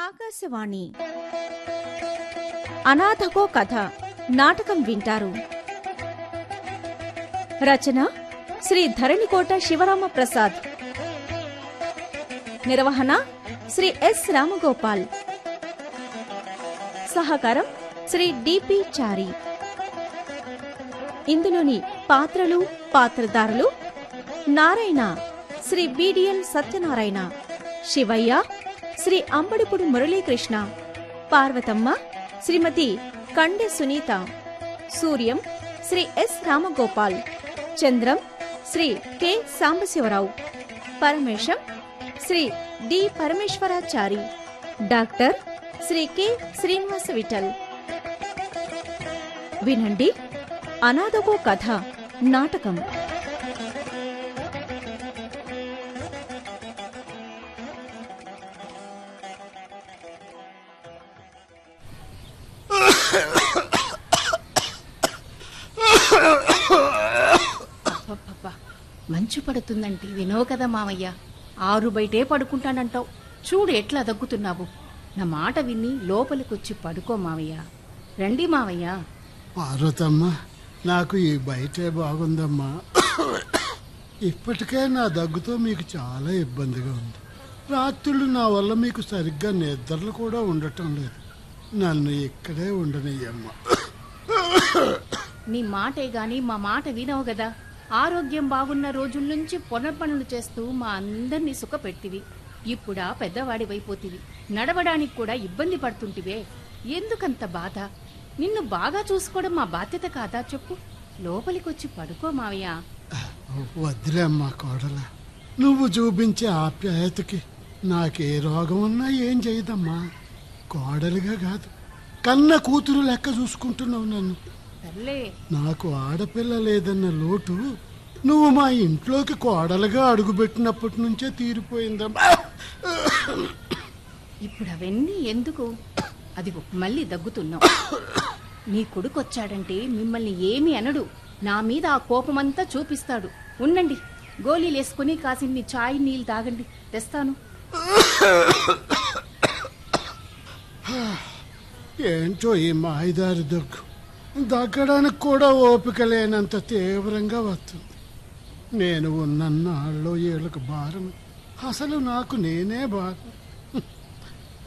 ఆకాశవాణి అనాథకో కథ నాటకం వింటారు. రచన శ్రీ ధరణికోట శివరామ ప్రసాద్. నిర్వహణ శ్రీ ఎస్ రామగోపాల్. సహకారం శ్రీ డిపి చారి. ఇందులోని పాత్రలు పాత్రధారులు: Narayana Shri BDL Satyanarayana, Shivayya Shri Ambadipudi Muralikrishna, Parvathamma Shrimati Kande Sunitha, Suryam Shri S Ramagopal, Chandram Shri K Sambasivarao, Paramesham Shri D Parameswarachari, doctor Shri K Srinivasa Vithal. వినండి అనాథకో కథ నాటకం. మంచు పడుతుందంటే వినవు కదా మామయ్య. 6 బయటే పడుకుంటానంటావు. చూడు ఎట్లా దగ్గుతున్నావు. నా మాట విని లోపలికొచ్చి పడుకో మావయ్య. రండి మావయ్య. పార్వతమ్మ, నాకు ఈ బయటే బాగుందమ్మా. ఇప్పటికే నా దగ్గుతో మీకు చాలా ఇబ్బందిగా ఉంది. రాత్రులు నా వల్ల మీకు సరిగ్గా నిద్రలు కూడా ఉండటం లేదు. నన్ను ఇక్కడే ఉండనియ్యమ్మా. నీ మాటే గాని మా మాట వినవు కదా. ఆరోగ్యం బాగున్న రోజుల నుంచి పనులు చేస్తూ మా అందరినీ సుఖపెట్టివి. ఇప్పుడా పెద్దవాడివైపోతివి. నడవడానికి కూడా ఇబ్బంది పడుతుంటివే. ఎందుకంత బాధ? నిన్ను బాగా చూసుకోవడం మా బాధ్యత కాదా చెప్పు. లోపలికొచ్చి పడుకో మావయ్య. వద్దులే అమ్మా కోడల. నువ్వు చూపించే ఆప్యాయతకి నాకే రోగం ఉన్నా ఏం చేయదమ్మా. కోడలిగా కాదు, కన్న కూతురు లెక్క చూసుకుంటున్నావు నన్ను. నాకు ఆడపిల్ల లేదన్న లోటు నువ్వు మా ఇంట్లోకి కోడలుగా అడుగుపెట్టినప్పటి నుంచే తీరిపోయిందమ్మా. ఇప్పుడు అవన్నీ ఎందుకు? అదిగో మళ్ళీ దగ్గుతున్నావు. నీ కొడుకొచ్చాడంటే మిమ్మల్ని ఏమీ అనడు. నా మీద ఆ కోపమంతా చూపిస్తాడు. ఉండండి, గోళీలేసుకుని కాసిన్ని చాయ్ నీళ్ళు తాగండి, తెస్తాను. ఏంటో ఈ మాయదారి దగ్గు దగ్గడానికి కూడా ఓపిక లేనంత తీవ్రంగా వస్తుంది. నేను ఉన్నన్నాళ్ళు ఏళ్ళకు భారం. అసలు నాకు నేనే భారం.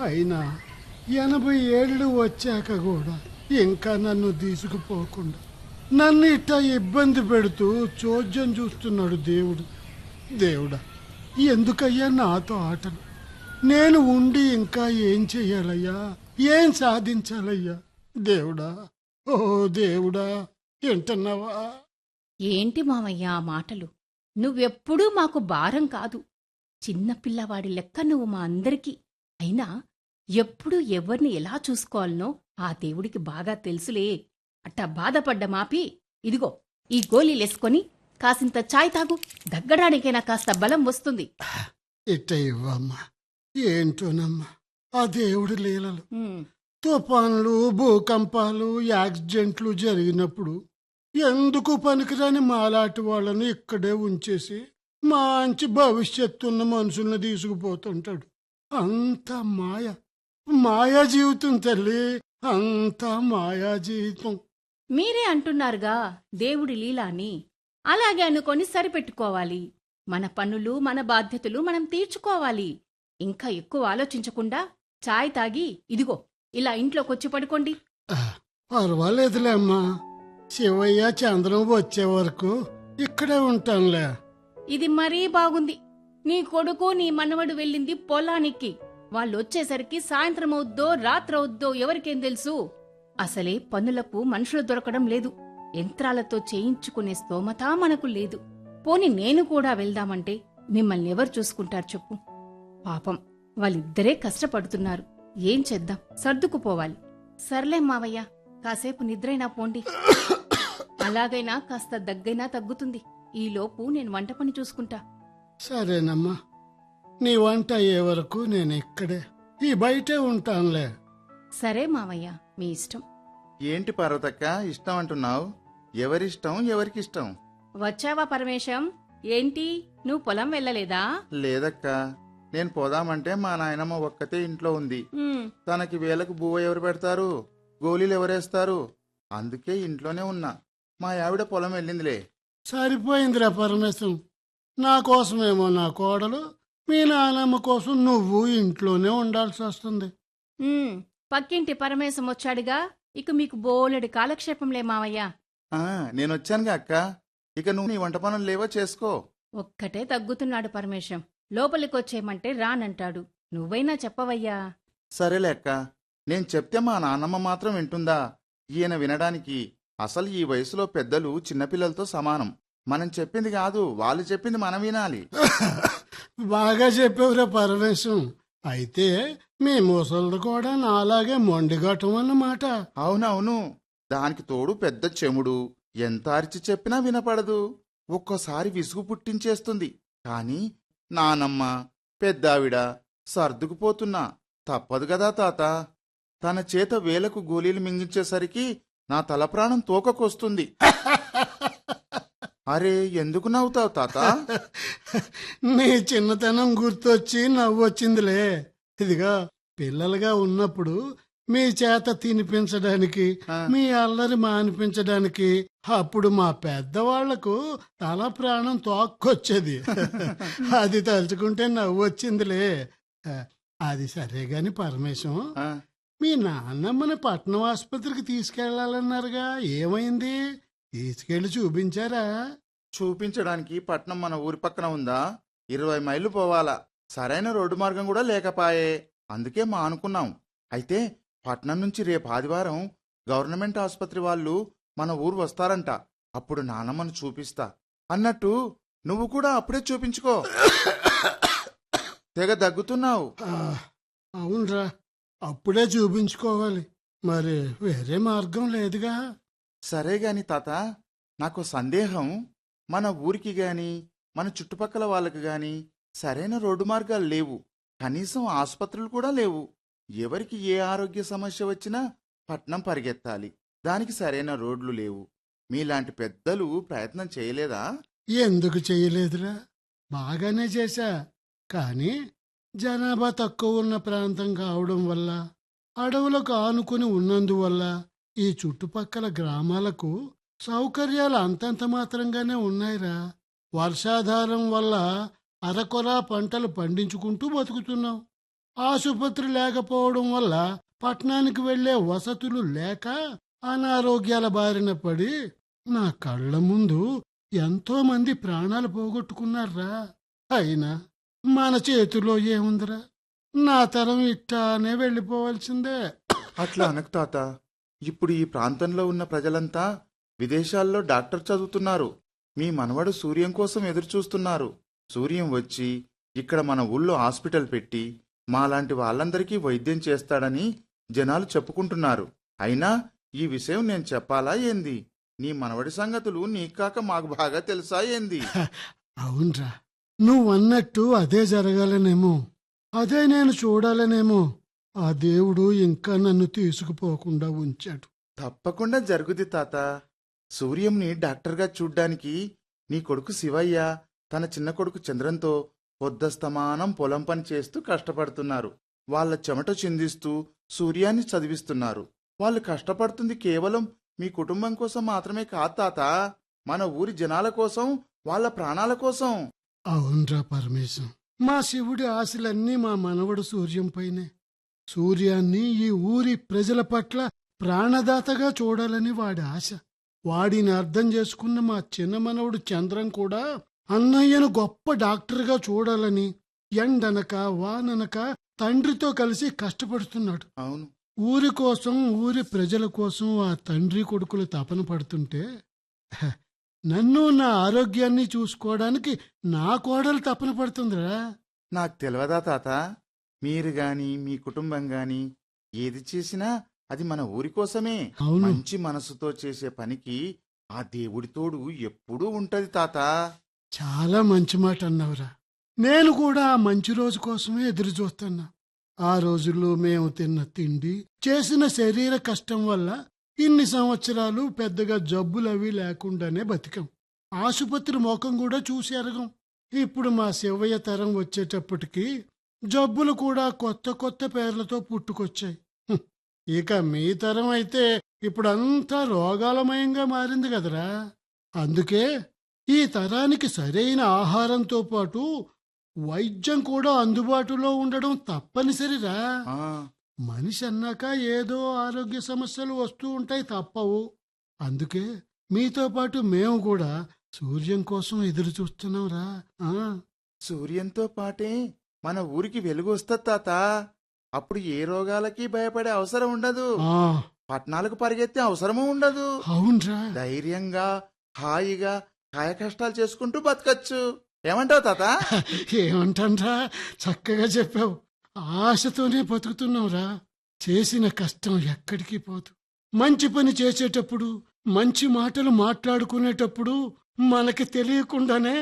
అయినా 80 ఏళ్ళు వచ్చాక కూడా ఇంకా నన్ను తీసుకుపోకుండా నన్ను ఇట్లా ఇబ్బంది పెడుతూ చోద్యం చూస్తున్నాడు దేవుడు. దేవుడా, ఎందుకయ్యా నాతో ఆటలు? నేను ఉండి ఇంకా ఏం చెయ్యాలయ్యా? ఏం సాధించాలయ్యా? దేవుడా, ఓ దేవుడా, వింటున్నావా? ఏంటి మామయ్య ఆ మాటలు? నువ్వెప్పుడూ మాకు భారం కాదు. చిన్నపిల్లవాడి లెక్క నువ్వు మా అందరికీ. అయినా ఎప్పుడు ఎవరిని ఎలా చూసుకోవాలనో ఆ దేవుడికి బాగా తెలుసులే. అట్టా బాధపడ్డ మాపి ఇదిగో ఈ గోళీలేసుకొని కాసింత చాయ్ తాగు. దగ్గడానికైనా కాస్త బలం వస్తుంది. ఇట్ట ఇవ్వమ్మా. ఏంటోనమ్మా ఆ దేవుడి లీలలు. తుఫాన్లు, భూకంపాలు, యాక్సిడెంట్లు జరిగినప్పుడు ఎందుకు పనికిరాని మాలాంటి వాళ్ళని ఇక్కడే ఉంచేసి మంచి భవిష్యత్తున్న మనుషుల్ని తీసుకుపోతుంటాడు. అంతా మాయా జీవితం తల్లి, అంతా మాయా జీవితం. మీరే అంటున్నారుగా దేవుడి లీలాని. అలాగే అనుకొని సరిపెట్టుకోవాలి. మన పనులు, మన బాధ్యతలు మనం తీర్చుకోవాలి. ఇంకా ఎక్కువ ఆలోచించకుండా చాయ్ తాగి ఇదిగో ఇలా ఇంట్లోకొచ్చి పడుకోండి. పర్వాలేదులే అమ్మా. శివయ్య, చంద్రం వచ్చే వరకు ఇక్కడే ఉంటానులే. ఇది మరీ బాగుంది. నీ కొడుకు నీ మనవడు వెళ్ళింది పొలానికి. వాళ్ళొచ్చేసరికి సాయంత్రం అవుద్దో రాత్రవుద్దో ఎవరికేం తెలుసు. అసలే పనులకు మనుషులు దొరకడం లేదు. యంత్రాలతో చేయించుకునే స్తోమత మనకు లేదు. పోని నేను కూడా వెళ్దామంటే మిమ్మల్ని ఎవరు చూసుకుంటారు చెప్పు. పాపం వాళ్ళిద్దరే కష్టపడుతున్నారు. ఏం చేద్దాం, సర్దుకుపోవాలి. సర్లే మావయ్య, కాసేపు నిద్రైనా పోండి. అలాగైనా కాస్త దగ్గైనా తగ్గుతుంది. ఈలోపు నేను వంట పని చూసుకుంటా. సరేనమ్మా, నీ వంట అయ్యే వరకు నేను ఇక్కడే ఈ బయటే ఉంటానులే. సరే మావయ్య, మీ ఇష్టం. ఏంటి పార్వతక్క ఇష్టం అంటున్నావు? ఎవరిష్టం ఎవరికిష్టం? వచ్చావా పరమేశం? ఏంటి నువ్వు పొలం వెళ్ళలేదా? లేదక్క, నేను పోదామంటే మా నాయనమ్మ ఒక్కతే ఇంట్లో ఉంది. ఉమ్, తనకి వేలకు బువ్వ ఎవరు పెడతారు, గోళీలు ఎవరేస్తారు? అందుకే ఇంట్లోనే ఉన్నా. మా ఆవిడ పొలం వెళ్ళిందిలే. సరిపోయిందిరా పరమేశం. నా కోసమేమో నా కోడలు, మీ నాన్నమ్మ కోసం నువ్వు ఇంట్లోనే ఉండాల్సి వస్తుంది. ఉమ్, పక్కింటి పరమేశం వచ్చాడుగా, ఇక మీకు బోలెడు కాలక్షేపంలే మావయ్య. ఆ నేనొచ్చానుగా అక్క. ఇక నువ్వు నీ వంట పనులు లేవో చేసుకో. ఒక్కటే తగ్గుతున్నాడు పరమేశం. లోపలికొచ్చేయమంటే రానంటాడు. నువ్వైనా చెప్పవయ్యా. సరేలే అక్క, నేను చెప్తే మా నాన్నమ్మ మాత్రం వింటుందా? ఈయన వినడానికి. అసలు ఈ వయసులో పెద్దలు చిన్నపిల్లలతో సమానం. మనం చెప్పింది కాదు, వాళ్ళు చెప్పింది మనం వినాలి. బాగా చెప్పేవరా పరమేశం. అయితే మీ ముసలిది కూడా నాలాగే మొండిగటం అన్నమాట. అవునవును. దానికి తోడు పెద్ద చెముడు. ఎంత అరిచి చెప్పినా వినపడదు. ఒక్కోసారి విసుగు పుట్టించేస్తుంది. కాని నానమ్మ, పెద్దావిడ సర్దుకుపోతున్నా. తప్పదు గదా తాత. తన చేత వేలకు గోళీలు మింగించేసరికి నా తల ప్రాణం తోకకొస్తుంది. అరే, ఎందుకు నవ్వుతావు తాత? నీ చిన్నతనం గుర్తొచ్చి నవ్వొచ్చిందిలే. ఇదిగా పిల్లలుగా ఉన్నప్పుడు మీ చేత తినిపించడానికి, మీ అల్లరి మానిపించడానికి అప్పుడు మా పెద్దవాళ్లకు తల ప్రాణం తోక్కొచ్చేది. అది తలుచుకుంటే నవ్వొచ్చిందిలే. అది సరే గాని పరమేశం, ఆ, మీ నాన్నమ్మని పట్నం ఆసుపత్రికి తీసుకెళ్లాలన్నారుగా, ఏమైంది? తీసుకెళ్లి చూపించారా? చూపించడానికి పట్నం మన ఊరి పక్కన ఉందా? 20 మైళ్ళు పోవాలా. సరైన రోడ్డు మార్గం కూడా లేకపాయే. అందుకే మానుకున్నాం. అయితే పట్నం నుంచి రేపు ఆదివారం గవర్నమెంట్ ఆసుపత్రి వాళ్ళు మన ఊరు వస్తారంట. అప్పుడు నానమ్మను చూపిస్తా. అన్నట్టు నువ్వు కూడా అప్పుడే చూపించుకో. తెగ దగ్గుతున్నావు. అవునరా, అప్పుడే చూపించుకోవాలి. మరి వేరే మార్గం లేదుగా. సరే గాని తాత, నాకు సందేహం. మన ఊరికి గాని మన చుట్టుపక్కల వాళ్ళకి గాని సరైన రోడ్డు మార్గాలు లేవు. కనీసం ఆసుపత్రులు కూడా లేవు. ఎవరికి ఏ ఆరోగ్య సమస్య వచ్చినా పట్నం పరిగెత్తాలి. దానికి సరైన రోడ్లు లేవు. మీలాంటి పెద్దలు ప్రయత్నం చేయలేదా? ఎందుకు చెయ్యలేదురా? బాగానే చేశా. కానీ జనాభా తక్కువ ఉన్న ప్రాంతం కావడం వల్ల, అడవులకు ఆనుకుని ఉన్నందువల్ల ఈ చుట్టుపక్కల గ్రామాలకు సౌకర్యాలు అంతంత మాత్రంగానే ఉన్నాయిరా. వర్షాధారం వల్ల అరకొరా పంటలు పండించుకుంటూ బతుకుతున్నాం. ఆసుపత్రి లేకపోవడం వల్ల పట్నానికి వెళ్లే వసతులు లేక అనారోగ్యాల బారిన పడి నా కళ్ళ ముందు ఎంతో మంది ప్రాణాలు పోగొట్టుకున్నారా. అయినా మన చేతిలో ఏముందిరా? నా తరం ఇట్టానే వెళ్ళిపోవాల్సిందే. అట్లా అనకు తాత. ఇప్పుడు ఈ ప్రాంతంలో ఉన్న ప్రజలంతా విదేశాల్లో డాక్టర్ చదువుతున్నారు. మీ మనవడు సూర్యం కోసం ఎదురుచూస్తున్నారు. సూర్యం వచ్చి ఇక్కడ మన ఊళ్ళో హాస్పిటల్ పెట్టి మాలాంటి వాళ్ళందరికీ వైద్యం చేస్తాడని జనాలు చెప్పుకుంటున్నారు. అయినా ఈ విషయం నేను చెప్పాలా ఏంది? నీ మనవడి సంగతులు నీకాక మాకు బాగా తెలుసా ఏంది? అవునరా, నువ్వన్నట్టు అదే జరగాలనేమో, అదే నేను చూడాలనేమో. ఆ దేవుడు ఇంకా నన్ను తీసుకుపోకుండా ఉంచాడు. తప్పకుండా జరుగుది తాత. సూర్యంని డాక్టర్గా చూడ్డానికి నీ కొడుకు శివయ్య తన చిన్న కొడుకు చంద్రంతో పొద్దస్తమానం పొలం పని చేస్తూ కష్టపడుతున్నారు. వాళ్ళ చెమట చిందిస్తూ సూర్యాన్ని చదివిస్తున్నారు. వాళ్ళు కష్టపడుతుంది కేవలం మీ కుటుంబం కోసం మాత్రమే కాదు తాత, మన ఊరి జనాల కోసం, వాళ్ళ ప్రాణాల కోసం. అవునరా పరమేశం, మా శివుడి ఆశలన్నీ మా మనవడు సూర్యంపైనే. సూర్యాన్ని ఈ ఊరి ప్రజల పట్ల ప్రాణదాతగా చూడాలని వాడి ఆశ. వాడిని అర్థం చేసుకున్న మా చిన్న మనవడు చంద్రం కూడా అన్నయ్యను గొప్ప డాక్టర్గా చూడాలని ఎండనక వాననక తండ్రితో కలిసి కష్టపడుతున్నాడు. అవును, ఊరి కోసం, ఊరి ప్రజల కోసం ఆ తండ్రి కొడుకులు తపన పడుతుంటే నన్ను, నా ఆరోగ్యాన్ని చూసుకోవడానికి నా కోడలు తపన పడుతుందిరా. నాకు తెలియదా తాత? మీరు గాని మీ కుటుంబం గాని ఏది చేసినా అది మన ఊరి కోసమే. అవును. మంచి మనసుతో చేసే పనికి ఆ దేవుడి తోడు ఎప్పుడూ ఉంటది తాత. చాలా మంచి మాట అన్నావురా. నేను కూడా ఆ మంచి రోజు కోసమే ఎదురు చూస్తున్నా. ఆ రోజుల్లో మేము తిన్న తిండి, చేసిన శరీర కష్టం వల్ల ఇన్ని సంవత్సరాలు పెద్దగా జబ్బులవి లేకుండానే బతికాం. ఆసుపత్రి ముఖం కూడా చూసి ఎరగం. ఇప్పుడు మా శివయ్య తరం వచ్చేటప్పటికి జబ్బులు కూడా కొత్త కొత్త పేర్లతో పుట్టుకొచ్చాయి. ఇక మీ తరం అయితే ఇప్పుడంతా రోగాలమయంగా మారింది కదరా. అందుకే ఈ తరానికి సరైన ఆహారంతో పాటు వైద్యం కూడా అందుబాటులో ఉండడం తప్పనిసరిరా. ఆ, మనిషి అన్నాక ఏదో ఆరోగ్య సమస్యలు వస్తూ ఉంటాయి, తప్పవు. అందుకే మీతో పాటు మేము కూడా సూర్యం కోసం ఎదురు చూస్తున్నాంరా. సూర్యంతో పాటే మన ఊరికి వెలుగు వస్తుంది తాత. అప్పుడు ఏ రోగాలకి భయపడే అవసరం ఉండదు. పట్నాలకు పరిగెత్తే అవసరమూ ఉండదు. అవునరా. ధైర్యంగా హాయిగా కాయ కష్టాలు చేసుకుంటూ బతకచ్చు. ఏమంటావు తాత? ఏమంటాన్రా, చక్కగా చెప్పావు. ఆశతోనే బతుకుతున్నావురా. చేసిన కష్టం ఎక్కడికి పోదు. మంచి పని చేసేటప్పుడు, మంచి మాటలు మాట్లాడుకునేటప్పుడు మనకి తెలియకుండానే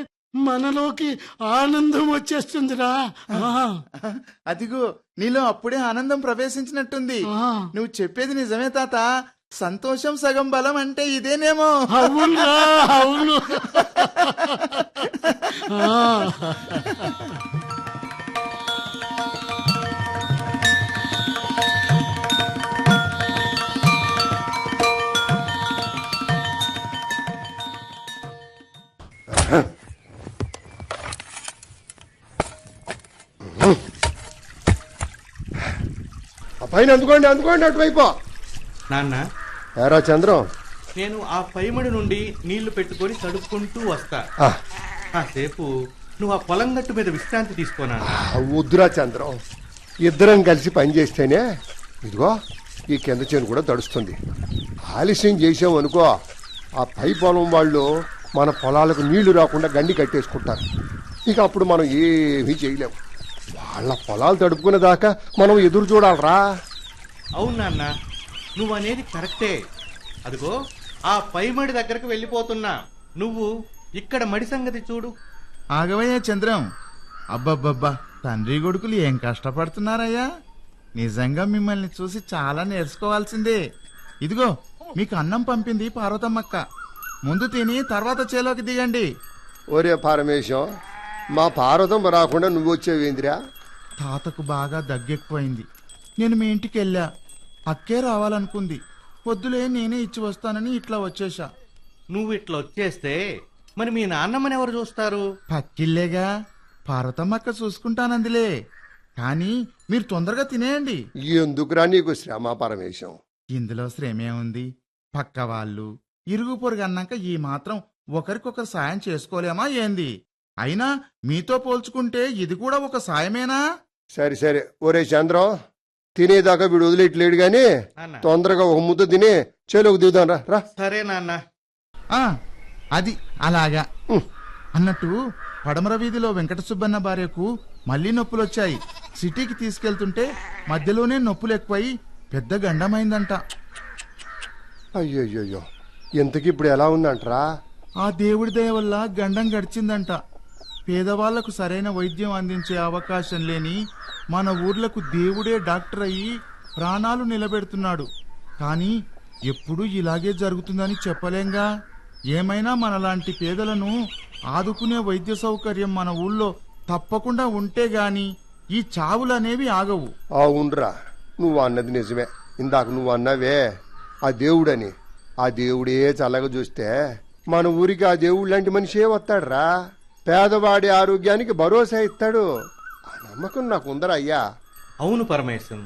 మనలోకి ఆనందం వచ్చేస్తుందిరా. అదిగో నీలో అప్పుడే ఆనందం ప్రవేశించినట్టుంది. నువ్వు చెప్పేది నిజమే తాత. సంతోషం సగం బలం అంటే ఇదేనేమో. అవునురా, అవును. పైన అందుకోండి, అందుకోండి అటువైపు. నాన్న, ఏరా చంద్రం, నేను ఆ పైమడి నుండి నీళ్లు పెట్టుకొని తడుపుకుంటూ వస్తా. కాసేపు నువ్వు ఆ పొలం గట్టు మీద విశ్రాంతి తీసుకోనా? వద్దురా చంద్రం, ఇద్దరం కలిసి పని చేస్తేనే ఇదిగో ఈ కింద చేను కూడా తడుస్తుంది. ఆలస్యం చేసామనుకో ఆ పై పొలం వాళ్ళు మన పొలాలకు నీళ్లు రాకుండా గండి కట్టేసుకుంటారు. ఇక అప్పుడు మనం ఏమీ చేయలేము. వాళ్ళ పొలాలు తడుపుకునే దాకా మనం ఎదురు చూడాలరా. అవును నాన్న, నువ్వు అనేది కరెక్టే. అదిగో ఆ పైమడి దగ్గరకు వెళ్ళిపోతున్నా. నువ్వు ఇక్కడ మడి సంగతి చూడు. ఆగవయ్యా చంద్రం. అబ్బబ్బబ్బా, తండ్రి కొడుకులు ఏం కష్టపడుతున్నారయ్యా. నిజంగా మిమ్మల్ని చూసి చాలా నేర్చుకోవాల్సిందే. ఇదిగో మీకు అన్నం పంపింది పార్వతమ్మక్క. ముందు తిని తర్వాత చేలోకి దిగండి. ఒరే పారమేశం, మా పార్వతం రాకుండా నువ్వు వచ్చేవేందిరా? తాతకు బాగా దగ్గెక్కువైంది. నేను మీ ఇంటికి వెళ్ళా. అక్కే రావాలనుకుంది. పొద్దులే నేనే ఇచ్చి వస్తానని ఇట్లా వచ్చేశా. నువ్వు ఇట్లా వచ్చేస్తే మరి మీ నాన్నమ్మని ఎవరు చూస్తారు? పక్కిల్లేగా, పార్వతమ్మక్క చూసుకుంటానందిలే. కానీ మీరు తొందరగా తినేయండి. ఎందుకురా నీకు శ్రమ పరమేశం? ఇందులో శ్రమే ఉంది. పక్క వాళ్ళు ఇరుగు పొరుగు అన్నాక ఈ మాత్రం ఒకరికొకరు సాయం చేసుకోలేమా ఏంది? అయినా మీతో పోల్చుకుంటే ఇది కూడా ఒక సాయమేనా? సరే సరే, ఒరే చంద్రం, తినేదాకా వీడు వదిలేట్లేడు గాని అన్న తొందరగా ఒక ముద్ద తిని చేలోకి దిగుదాం రా. రా. సరే నాన్న. ఆ అది అలాగా. అన్నట్టు పడమర వీధిలో వెంకట సుబ్బన్న భార్యకు మళ్లీ నొప్పులొచ్చాయి. సిటీకి తీసుకెళ్తుంటే మధ్యలోనే నొప్పులు ఎక్కువై పెద్ద గండమైందంట. అయ్యో, ఇంతకి ఇప్పుడు ఎలా ఉందంటరా? ఆ దేవుడి దయ వల్ల గండం గడిచిందంట. పేదవాళ్లకు సరైన వైద్యం అందించే అవకాశం లేని మన ఊర్లకు దేవుడే డాక్టర్ అయ్యి ప్రాణాలు నిలబెడుతున్నాడు. కానీ ఎప్పుడూ ఇలాగే జరుగుతుందని చెప్పలేంగా. ఏమైనా మనలాంటి పేదలను ఆదుకునే వైద్య సౌకర్యం మన ఊళ్ళో తప్పకుండా ఉంటే గాని ఈ చావులనేవి ఆగవు. అవునరా, నువ్వు అన్నది నిజమే. ఇందాక నువ్వు అన్నావే ఆ దేవుడని, ఆ దేవుడే చల్లగా చూస్తే మన ఊరికి ఆ దేవుడు లాంటి మనిషే వస్తాడురా. పేదవాడి ఆరోగ్యానికి భరోసా ఇస్తాడు. ఆ నమ్మకం నాకు ఉందరా అయ్యా. అవును పరమేశం,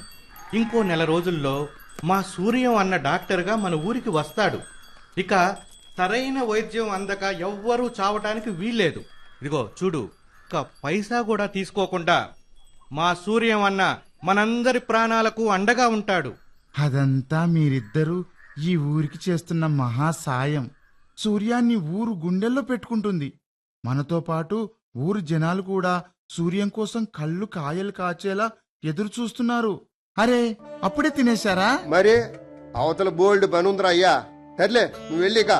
ఇంకో నెల రోజుల్లో మా సూర్యం అన్న డాక్టర్గా మన ఊరికి వస్తాడు. ఇక సరైన వైద్యం అందక ఎవ్వరూ చావటానికి వీల్లేదు. ఇదిగో చూడు, ఒక్క పైసా కూడా తీసుకోకుండా మా సూర్యం అన్న మనందరి ప్రాణాలకు అండగా ఉంటాడు. అదంతా మీరిద్దరూ ఈ ఊరికి చేస్తున్న మహా సాయం. సూర్యాన్ని ఊరు గుండెల్లో పెట్టుకుంటుంది. మనతో పాటు ఊరు జనాలు కూడా సూర్యం కోసం కళ్ళు కాయలు కాచేలా ఎదురు చూస్తున్నారు. అరే, అప్పుడే తినేశారా? మరి అవతల బోల్డ్ పనుందిరా అయ్యా. సర్లే, నువ్వు వెళ్ళిక.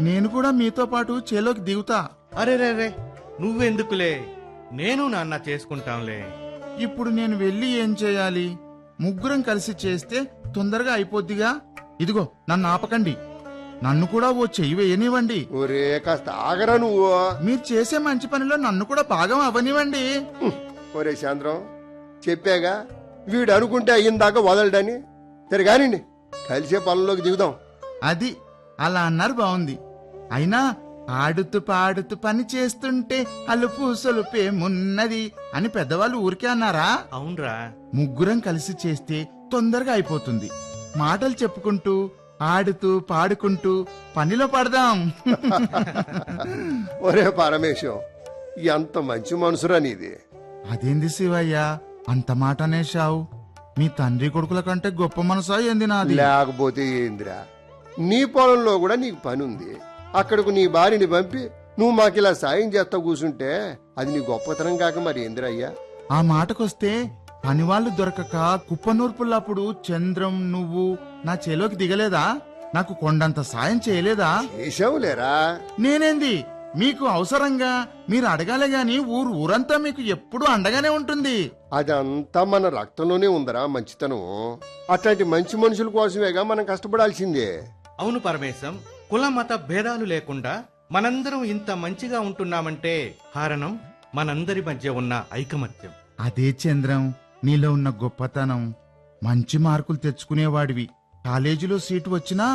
నేను కూడా మీతో పాటు చేలోకి దిగుతా. అరే రే, నువ్వెందుకులే, నేను నాన్న చేసుకుంటాంలే. ఇప్పుడు నేను వెళ్ళి ఏం చేయాలి? ముగ్గురం కలిసి చేస్తే తొందరగా అయిపోద్దిగా. ఇదిగో నన్ను ఆపకండి, నన్ను కూడా ఓ చెయ్యి వేయనివ్వండి. ఒరే కాస్త ఆగరా నువ్వు. మీరు చేసే మంచి పనిలో నన్ను కూడా భాగం అవనివ్వండి. ఒరే చంద్రం, చెప్పాగా వీడు అనుకుంటే అయ్యిందాకా వదలడని. సరే కానివ్వండి, కలిసే పొలంలోకి దిగుదాం. అది అలా అన్నారు బాగుంది. అయినా ఆడుతూ పాడుతూ పని చేస్తుంటే అలుపు సొలుపేమున్నది అని పెద్దవాళ్ళు ఊరికే అన్నారా? అవునరా. ముగ్గురం కలిసి చేస్తే తొందరగా అయిపోతుంది. మాటలు చెప్పుకుంటూ ఆడుతూ పాడుకుంటూ పనిలో పడదాం. ఒరే పరమేశం, ఎంత మంచి మనసురా నీది. అదేంది శివయ్య అంత మాట అనేశావు? మీ తండ్రి కొడుకుల కంటే గొప్ప మనసా ఏంది నాది? లేకపోతే ఏందిరా, నీ పొలంలో కూడా నీకు పని ఉంది. అక్కడకు నీ భార్యని పంపి నువ్వు మాకిలా సాయం చేస్తా కూర్చుంటే అది నీ గొప్పతనం కాక మరి ఏందిరయ్యా? ఆ మాటకొస్తే పనివాళ్లు దొరకక కుప్పనూర్పులప్పుడు చంద్రం నువ్వు నా చేలోకి దిగలేదా? నాకు కొండంత సాయం చేయలేదా? చేసావులేరా. నేనేంది మీకు అవసరంగా మీరు అడగాలే గాని ఊరంతా మీకు ఎప్పుడూ అండగానే ఉంటుంది. అదంతా మన రక్తంలోనే ఉందరా మంచితనం. అట్లాంటి మంచి మనుషుల కోసమేగా మనం కష్టపడాల్సిందే. అవును పరమేశం, కుల మత భేదాలు లేకుండా మనందరం ఇంత మంచిగా ఉంటున్నామంటే కారణం మనందరి మధ్య ఉన్న ఐకమత్యం. అదే చంద్రం నీలో ఉన్న గొప్పతనం. మంచి మార్కులు తెచ్చుకునేవాడివి. కాలేజీలో సీటు వచ్చినా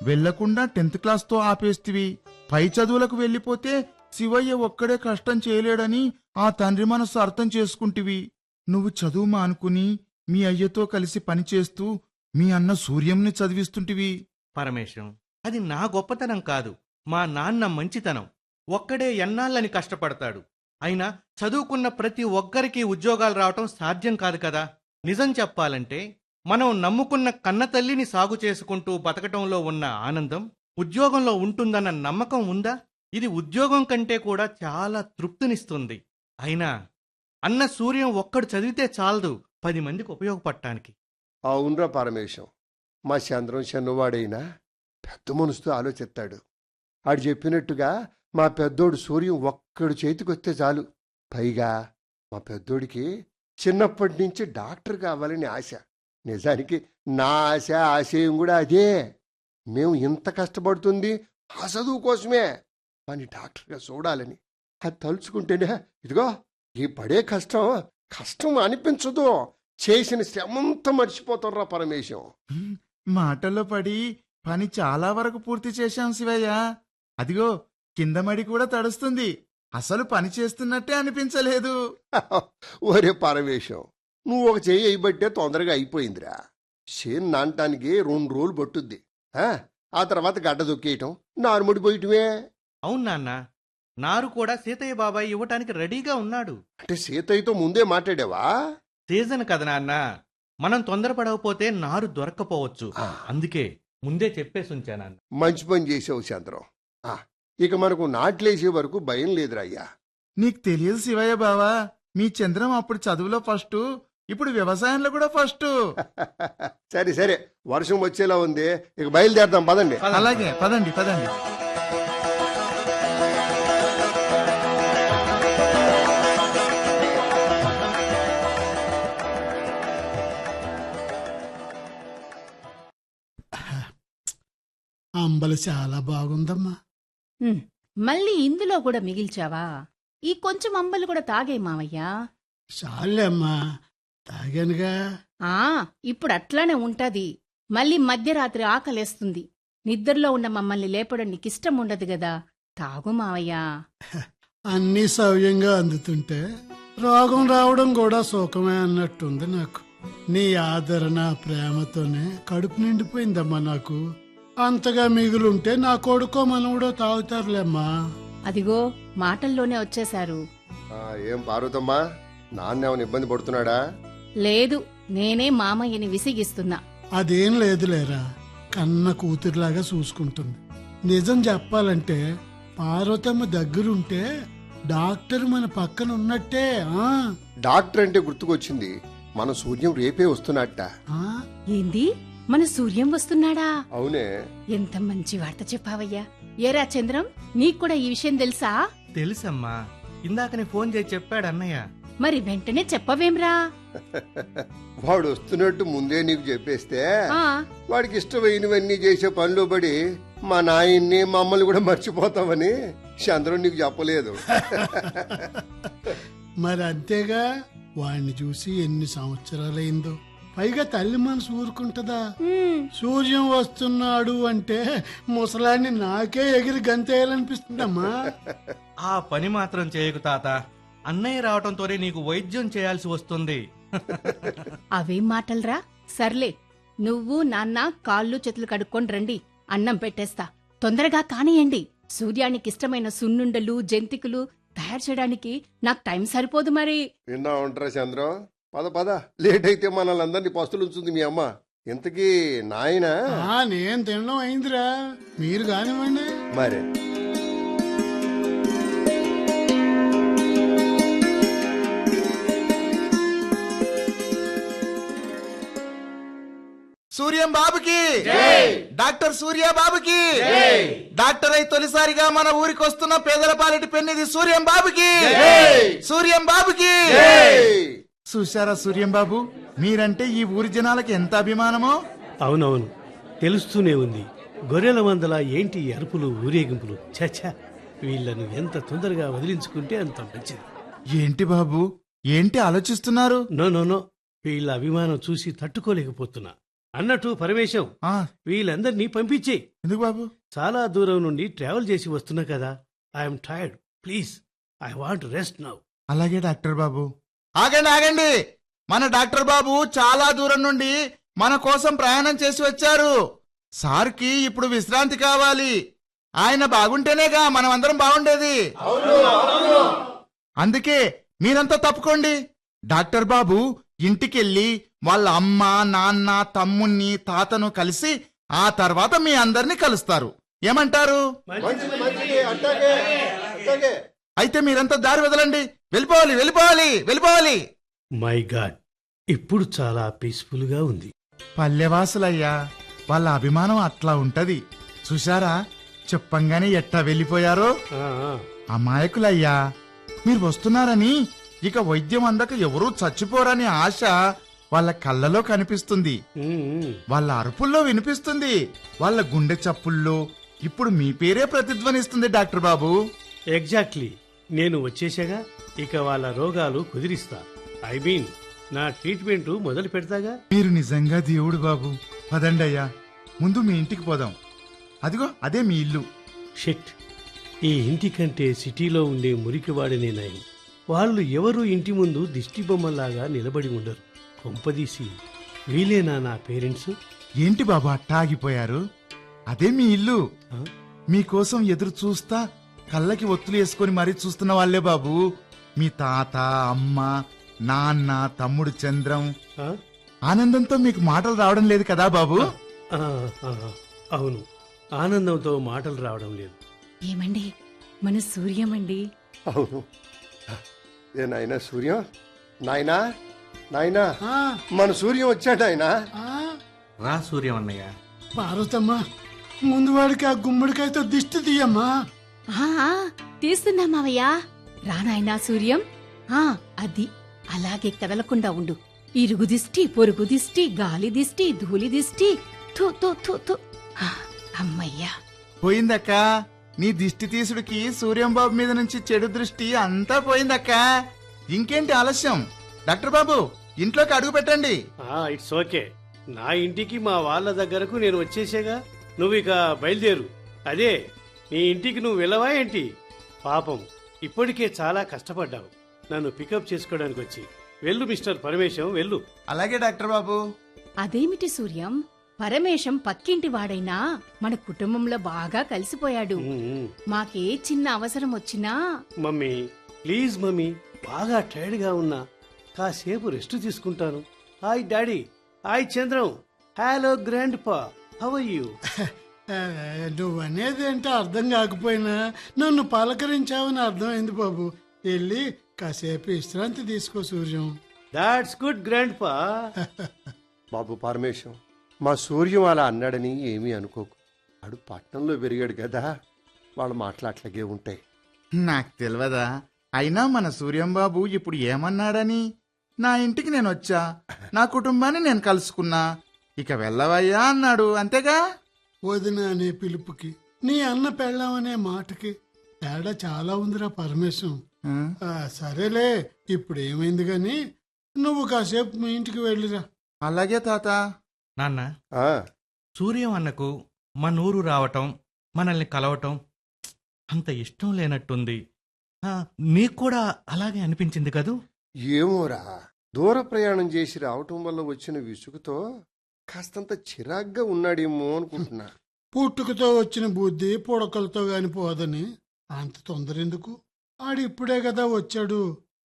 వెళ్లకుండా 10th క్లాస్తో ఆపేస్తివి. పై చదువులకు వెళ్లిపోతే శివయ్య ఒక్కడే కష్టం చేయలేడని ఆ తండ్రి మనసు అర్థం చేసుకుంటివి. నువ్వు చదువు మానుకుని మీ అయ్యతో కలిసి పనిచేస్తూ మీ అన్న సూర్యంని చదివిస్తుంటివి. పరమేశం, అది నా గొప్పతనం కాదు, మా నాన్న మంచితనం. ఒక్కడే ఎన్నాళ్ళని కష్టపడతాడు. అయినా చదువుకున్న ప్రతి ఒక్కరికి ఉద్యోగాలు రావటం సాధ్యం కాదు కదా. నిజం చెప్పాలంటే మనం నమ్ముకున్న కన్నతల్లిని సాగు చేసుకుంటూ బతకటంలో ఉన్న ఆనందం ఉద్యోగంలో ఉంటుందన్న నమ్మకం ఉందా? ఇది ఉద్యోగం కంటే కూడా చాలా తృప్తినిస్తుంది. అయినా అన్న సూర్యం ఒక్కడు చదివితే చాలదు 10 మందికి ఉపయోగపడటానికి. అవునరా పరమేశం, మా చంద్రం చిన్నవాడైనా పెద్ద మనసుతో ఆలోచిస్తాడు. ఆడు చెప్పినట్టుగా మా పెద్దోడు సూర్యం ఒక్కడు చేతికొస్తే చాలు. పైగా మా పెద్దోడికి చిన్నప్పటి నుంచి డాక్టర్ కావాలని ఆశ. నిజానికి నా ఆశ ఆశయం కూడా అదే. మేము ఇంత కష్టపడుతుంది ఆ చదువు కోసమే, అని డాక్టర్గా చూడాలని. అది తలుచుకుంటేనే ఇదిగో ఈ పడే కష్టం అనిపించదు. చేసిన శ్రమంతా మర్చిపోతారా పరమేశం. మాటల్లో పడి పని చాలా వరకు పూర్తి చేశాం శివయ్య. అదిగో కింద మడి కూడా తడుస్తుంది. అసలు పని చేస్తున్నట్టే అనిపించలేదు. ఒరే పరమేశం, నువ్వు ఒక చెయ్యి అయిబట్టే తొందరగా అయిపోయిందిరా. చేను నానటానికి 2 రోజులు పట్టుద్ది. ఆ తర్వాత గడ్డ దొక్కేయటం, నారుముడి పోయటమే. అవును నాన్న, నారు కూడా సీతయ్య బాబాయ్ ఇవ్వటానికి రెడీగా ఉన్నాడు. అంటే సీతయ్యతో ముందే మాట్లాడావా? సీజన్ కదా నాన్న, మనం తొందరపడకపోతే నారు దొరక్కపోవచ్చు. అందుకే ముందే చెప్పేసి ఉంచానన్న. మంచి పని చేసావు చంద్రం. ఇక మనకు నాట్లేసే వరకు భయం లేదురా అయ్యా. నీకు తెలియదు శివయ్య బావా, మీ చంద్రం అప్పుడు చదువులో ఫస్ట్, ఇప్పుడు వ్యవసాయంలో కూడా ఫస్ట్. సరే వర్షం వచ్చేలా ఉంది, ఇక బయలుదేరదాం పదండి. అలాగే పదండి. అంబలి చాలా బాగుందమ్మా. మళ్ళీ ఇందులో కూడా మిగిల్చావా? ఈ కొంచెం అంబలు కూడా తాగే మావయ్యా. చాలేమ్మా, తాగానుగా. ఇప్పుడు అట్లానే ఉంటది. మళ్ళీ మధ్యరాత్రి ఆకలేస్తుంది. నిద్రలో ఉన్న మమ్మల్ని లేపడం నీకిష్టం ఉండదు గదా. తాగు మావయ్యా. అన్నీ సవ్యంగా అందుతుంటే రోగం రావడం కూడా సుఖమే అన్నట్టుంది నాకు. నీ ఆదరణ ప్రేమతోనే కడుపు నిండిపోయిందమ్మా నాకు. అంతగా మిగులుంటే నా కొడుకో మనవడో తాగుతారులేమ్మా. అదిగో మాటల్లోనే వచ్చేశారు. ఏం పార్వతమ్మా, నాన్నేమని ఇబ్బంది పడుతున్నాడా? లేదు, నేనే మామయ్యని విసిగిస్తున్నా. అదేం లేదులేరా, కన్న కూతురులాగా చూసుకుంటుంది. నిజం చెప్పాలంటే పార్వతమ్మ దగ్గరుంటే డాక్టర్ మన పక్కన ఉన్నట్టే. డాక్టర్ అంటే గుర్తుకొచ్చింది, మన సూర్యం రేపే వస్తున్నట్ట. ఏంది, మన సూర్యం వస్తున్నాడా? అవునే. ఎంత మంచి వార్త చెప్పావయ్యా. ఏరా చంద్రం, నీకు కూడా ఈ విషయం తెలుసా? తెలుసమ్మా, ఇందాకనే ఫోన్ చేసి చెప్పాడు అన్నయ్య. మరి వెంటనే చెప్పవేమ్రా? వాడు వస్తున్నట్టు ముందే నీకు చెప్పేస్తే ఆ వాడికి ఇష్టమైనవన్నీ చేసే పనిలో పడి మా నాయన్ని మమ్మల్ని కూడా మర్చిపోతామని చంద్రం నీకు చెప్పలేదు. మరి అంతేగా, వాణ్ణి చూసి ఎన్ని సంవత్సరాలైందో. పైగా తల్లి మనసు ఊరుకుంటదా? సూర్యం వస్తున్నాడు అంటే ముసలాన్ని నాకే ఎగిరి గంతేయాలనిపిస్తుందమ్మా. ఆ పని మాత్రం చేయకు తాత. అన్నయ్య రావటంతోనే నీకు వైద్యం చేయాల్సి వస్తుంది. అవేం మాటలరా? సర్లే, నువ్వు నాన్న కాళ్ళు చేతులు కడుక్కొని రండి, అన్నం పెట్టేస్తా. తొందరగా కానియండి. సూర్యానికి ఇష్టమైన సున్నుండలు, జంతికలు తయారు చేయడానికి నాకు టైం సరిపోదు మరి. విన్నా ఉంటారా చంద్రం? పద పద, లేట్ అయితే మనల్ని అందరినీ పస్తులు ఉంచుంది మీ అమ్మ. ఇంతకీ నాయన? నేను తినడం అయిందిరా, మీరు కానివ్వండి. మరే సూర్యం బాబుకి, డాక్టర్ సూర్య బాబుకి, డాక్టర్ అయి తొలిసారిగా మన ఊరికి వస్తున్న పేదల పాలిటి పెన్నిది సూర్యం బాబుకి, సూర్యం బాబుకి. చూశారా సూర్యం బాబు, మీరంటే ఈ ఊరి జనాలకి ఎంత అభిమానమో. అవునవును, తెలుస్తూనే ఉంది. గొర్రెల మందల ఏంటి అరుపులు, ఊరేగింపులు. చచ్చా, వీళ్లను ఎంత తొందరగా వదిలించుకుంటే అంత మంచిది. ఏంటి బాబు, ఏంటి ఆలోచిస్తున్నారు? నో నో నో, వీళ్ళ అభిమానం చూసి తట్టుకోలేకపోతున్నా. అన్నట్టు పరమేశం, వీళ్ళందరినీ పంపించే. ఎందుకు బాబు? చాలా దూరం నుండి ట్రావెల్ చేసి వస్తున్నా కదా. I'm tired, please, I want rest now. అలాగే డాక్టర్ బాబు. ఆగండి ఆగండి, మన డాక్టర్ బాబు చాలా దూరం నుండి మన కోసం ప్రయాణం చేసి వచ్చారు. సార్కి ఇప్పుడు విశ్రాంతి కావాలి. ఆయన బాగుంటేనేగా మనం అందరం బాగుండేది. అందుకే మీరంతా తప్పుకోండి. డాక్టర్ బాబు ఇంటికెళ్ళి వాళ్ళ అమ్మ, నాన్న, తమ్ముణ్ణి, తాతను కలిసి ఆ తర్వాత మీ అందరినీ కలుస్తారు. ఏమంటారు? అయితే మీరంతా దారి వదలండి. వెళ్ళిపోవాలి వెళ్ళిపోవాలి వెళ్ళిపోవాలి. మై గాడ్, ఇప్పుడు చాలా పీస్ఫుల్ గా ఉంది. పల్లెవాసులయ్యా, వాళ్ళ అభిమానం అట్లా ఉంటది. చూశారా, చెప్పంగానే ఎట్టా వెళ్ళిపోయారో. అమాయకులయ్యా, మీరు వస్తున్నారని, ఇక వైద్యం అందక ఎవరూ చచ్చిపోరని ఆశ వాళ్ళ కళ్ళలో కనిపిస్తుంది, వాళ్ళ అరుపుల్లో వినిపిస్తుంది, వాళ్ళ గుండె చప్పుల్లో ఇప్పుడు మీ పేరే ప్రతిధ్వనిస్తుంది డాక్టర్ బాబు. ఎగ్జాక్ట్లీ, నేను వచ్చేసాగా. ఇక వాళ్ళ రోగాలు కుదిరిస్తా. ఐ మీన్, నా ట్రీట్మెంట్ మొదలు పెడతాగా. మీరు నిజంగా దేవుడు బాబు. పదండి అయ్యా, ముందు మీ ఇంటికి పోదాం. అదిగో అదే మీ ఇల్లు. షిట్, ఈ ఇంటి కంటే సిటీలో ఉండే మురికివాడినే నయం. వాళ్ళు ఎవరు ఇంటి ముందు దిష్టి బొమ్మలాగా నిలబడి ఉండరు. కొంపదీసి వీలేనా నా పేరెంట్స్? ఏంటి బాబు అట్టా ఆగిపోయారు? అదే మీ ఇల్లు. ఆ? మీకోసం ఎదురు చూస్తా కళ్ళకి ఒత్తులు వేసుకొని మరీ చూస్తున్న వాళ్లే బాబు. మీ తాత, అమ్మ, నాన్న, తమ్ముడు చంద్రం. ఆ? ఆనందంతో మీకు మాటలు రావడం లేదు కదా బాబు? ఆ, ఆ, అవును, ఆనందంతో మాటలు రావడం లేదు. ఏమండి, మన సూర్యమండి. అవును. ఏ నాయనా సూర్యం, నాయనా నాయనా, ఆ, మన సూర్యం వచ్చాడు నాయనా. ఆ, రా సూర్యం అన్నయ్య. పార్వతమ్మ, ముందు వాడికి ఆ గుమ్మడికాయతో దిష్టి తీయమ్మా. తీస్తున్నా మావయ్యా. రానాయనా సూర్యం. అది అలాగే కదలకుండా ఉండు. ఇరుగు దిష్టి, పొరుగు దిష్టి, గాలి దిష్టి, ధూళి దిష్టి. థు, థు, థు, థు. అమ్మయ్యా, పోయిందక్క. నీ దిష్టి తీసుడికి సూర్యం బాబు మీద నుంచి చెడు దృష్టి అంతా పోయిందక్క. ఇంకేంటి ఆలస్యం? డాక్టర్ బాబు, ఇంట్లోకి అడుగు పెట్టండి. It's okay. నా ఇంటికి మా వాళ్ళ దగ్గరకు నేను వచ్చేసాగా. నువ్వు ఇక బయలుదేరు. అదే, నీ ఇంటికి నువ్వు వెళ్ళవా ఏంటి? పాపం, ఇప్పటికే చాలా కష్టపడ్డావు నన్ను పికప్ చేసుకోవడానికి వచ్చి. వెళ్ళు మిస్టర్ పరమేశం, వెళ్ళు. అలాగే డాక్టర్ బాబు. అదేమిటి సూర్యం, పరమేశం పక్కింటి వాడైనా మన కుటుంబంలో బాగా కలిసిపోయాడు. మాకే చిన్న అవసరం వచ్చినా. మమ్మీ, ప్లీజ్ మమ్మీ, బాగా టైర్డ్ గా ఉన్నా, కాసేపు రెస్ట్ తీసుకుంటాను. Hi daddy, hi Chandram, hello grand పా, హౌ ఆర్ యూ? నువ్వనేది ఏంటో అర్థం కాకపోయినా నన్ను పలకరించావని అర్థమైంది బాబు. వెళ్ళి కాసేపు విశ్రాంతి తీసుకో సూర్యం. దాట్స్ గుడ్ గ్రాండ్ పా. బాబు పరమేశం, మా సూర్యం అలా అన్నాడని ఏమీ అనుకోకు. వాడు పట్నంలో పెరిగాడు కదా, వాళ్ళ మాటలు అట్లాగే ఉంటాయి. నాకు తెలియదా? అయినా మన సూర్యం బాబు ఇప్పుడు ఏమన్నాడని? నా ఇంటికి నేను వచ్చా, నా కుటుంబాన్ని నేను కలుసుకున్నా, ఇక వెళ్ళవయ్యా అన్నాడు, అంతేగా. వదిన అనే పిలుపుకి, నీ అన్న పెళ్ళామనే మాటకి తేడా చాలా ఉందిరా పరమేశం. సరేలే, ఇప్పుడు ఏమైంది గాని నువ్వు కాసేపు మీ ఇంటికి వెళ్ళిరా. అలాగే తాత. నాన్న, ఆ, సూర్యం అన్నకు మన ఊరు రావటం, మనల్ని కలవటం అంత ఇష్టం లేనట్టుంది. నీకు కూడా అలాగే అనిపించింది కదూ? ఏమోరా, దూర ప్రయాణం చేసి రావటం వల్ల వచ్చిన విసుగుతో కాస్తంత చిరాగ్గా ఉన్నాడేమో అనుకుంటున్నా. పుట్టుకతో వచ్చిన బుద్ధి పుడకలతో గాని పోదని అంత తొందర ఎందుకు? ఆడిప్పుడే కదా వచ్చాడు.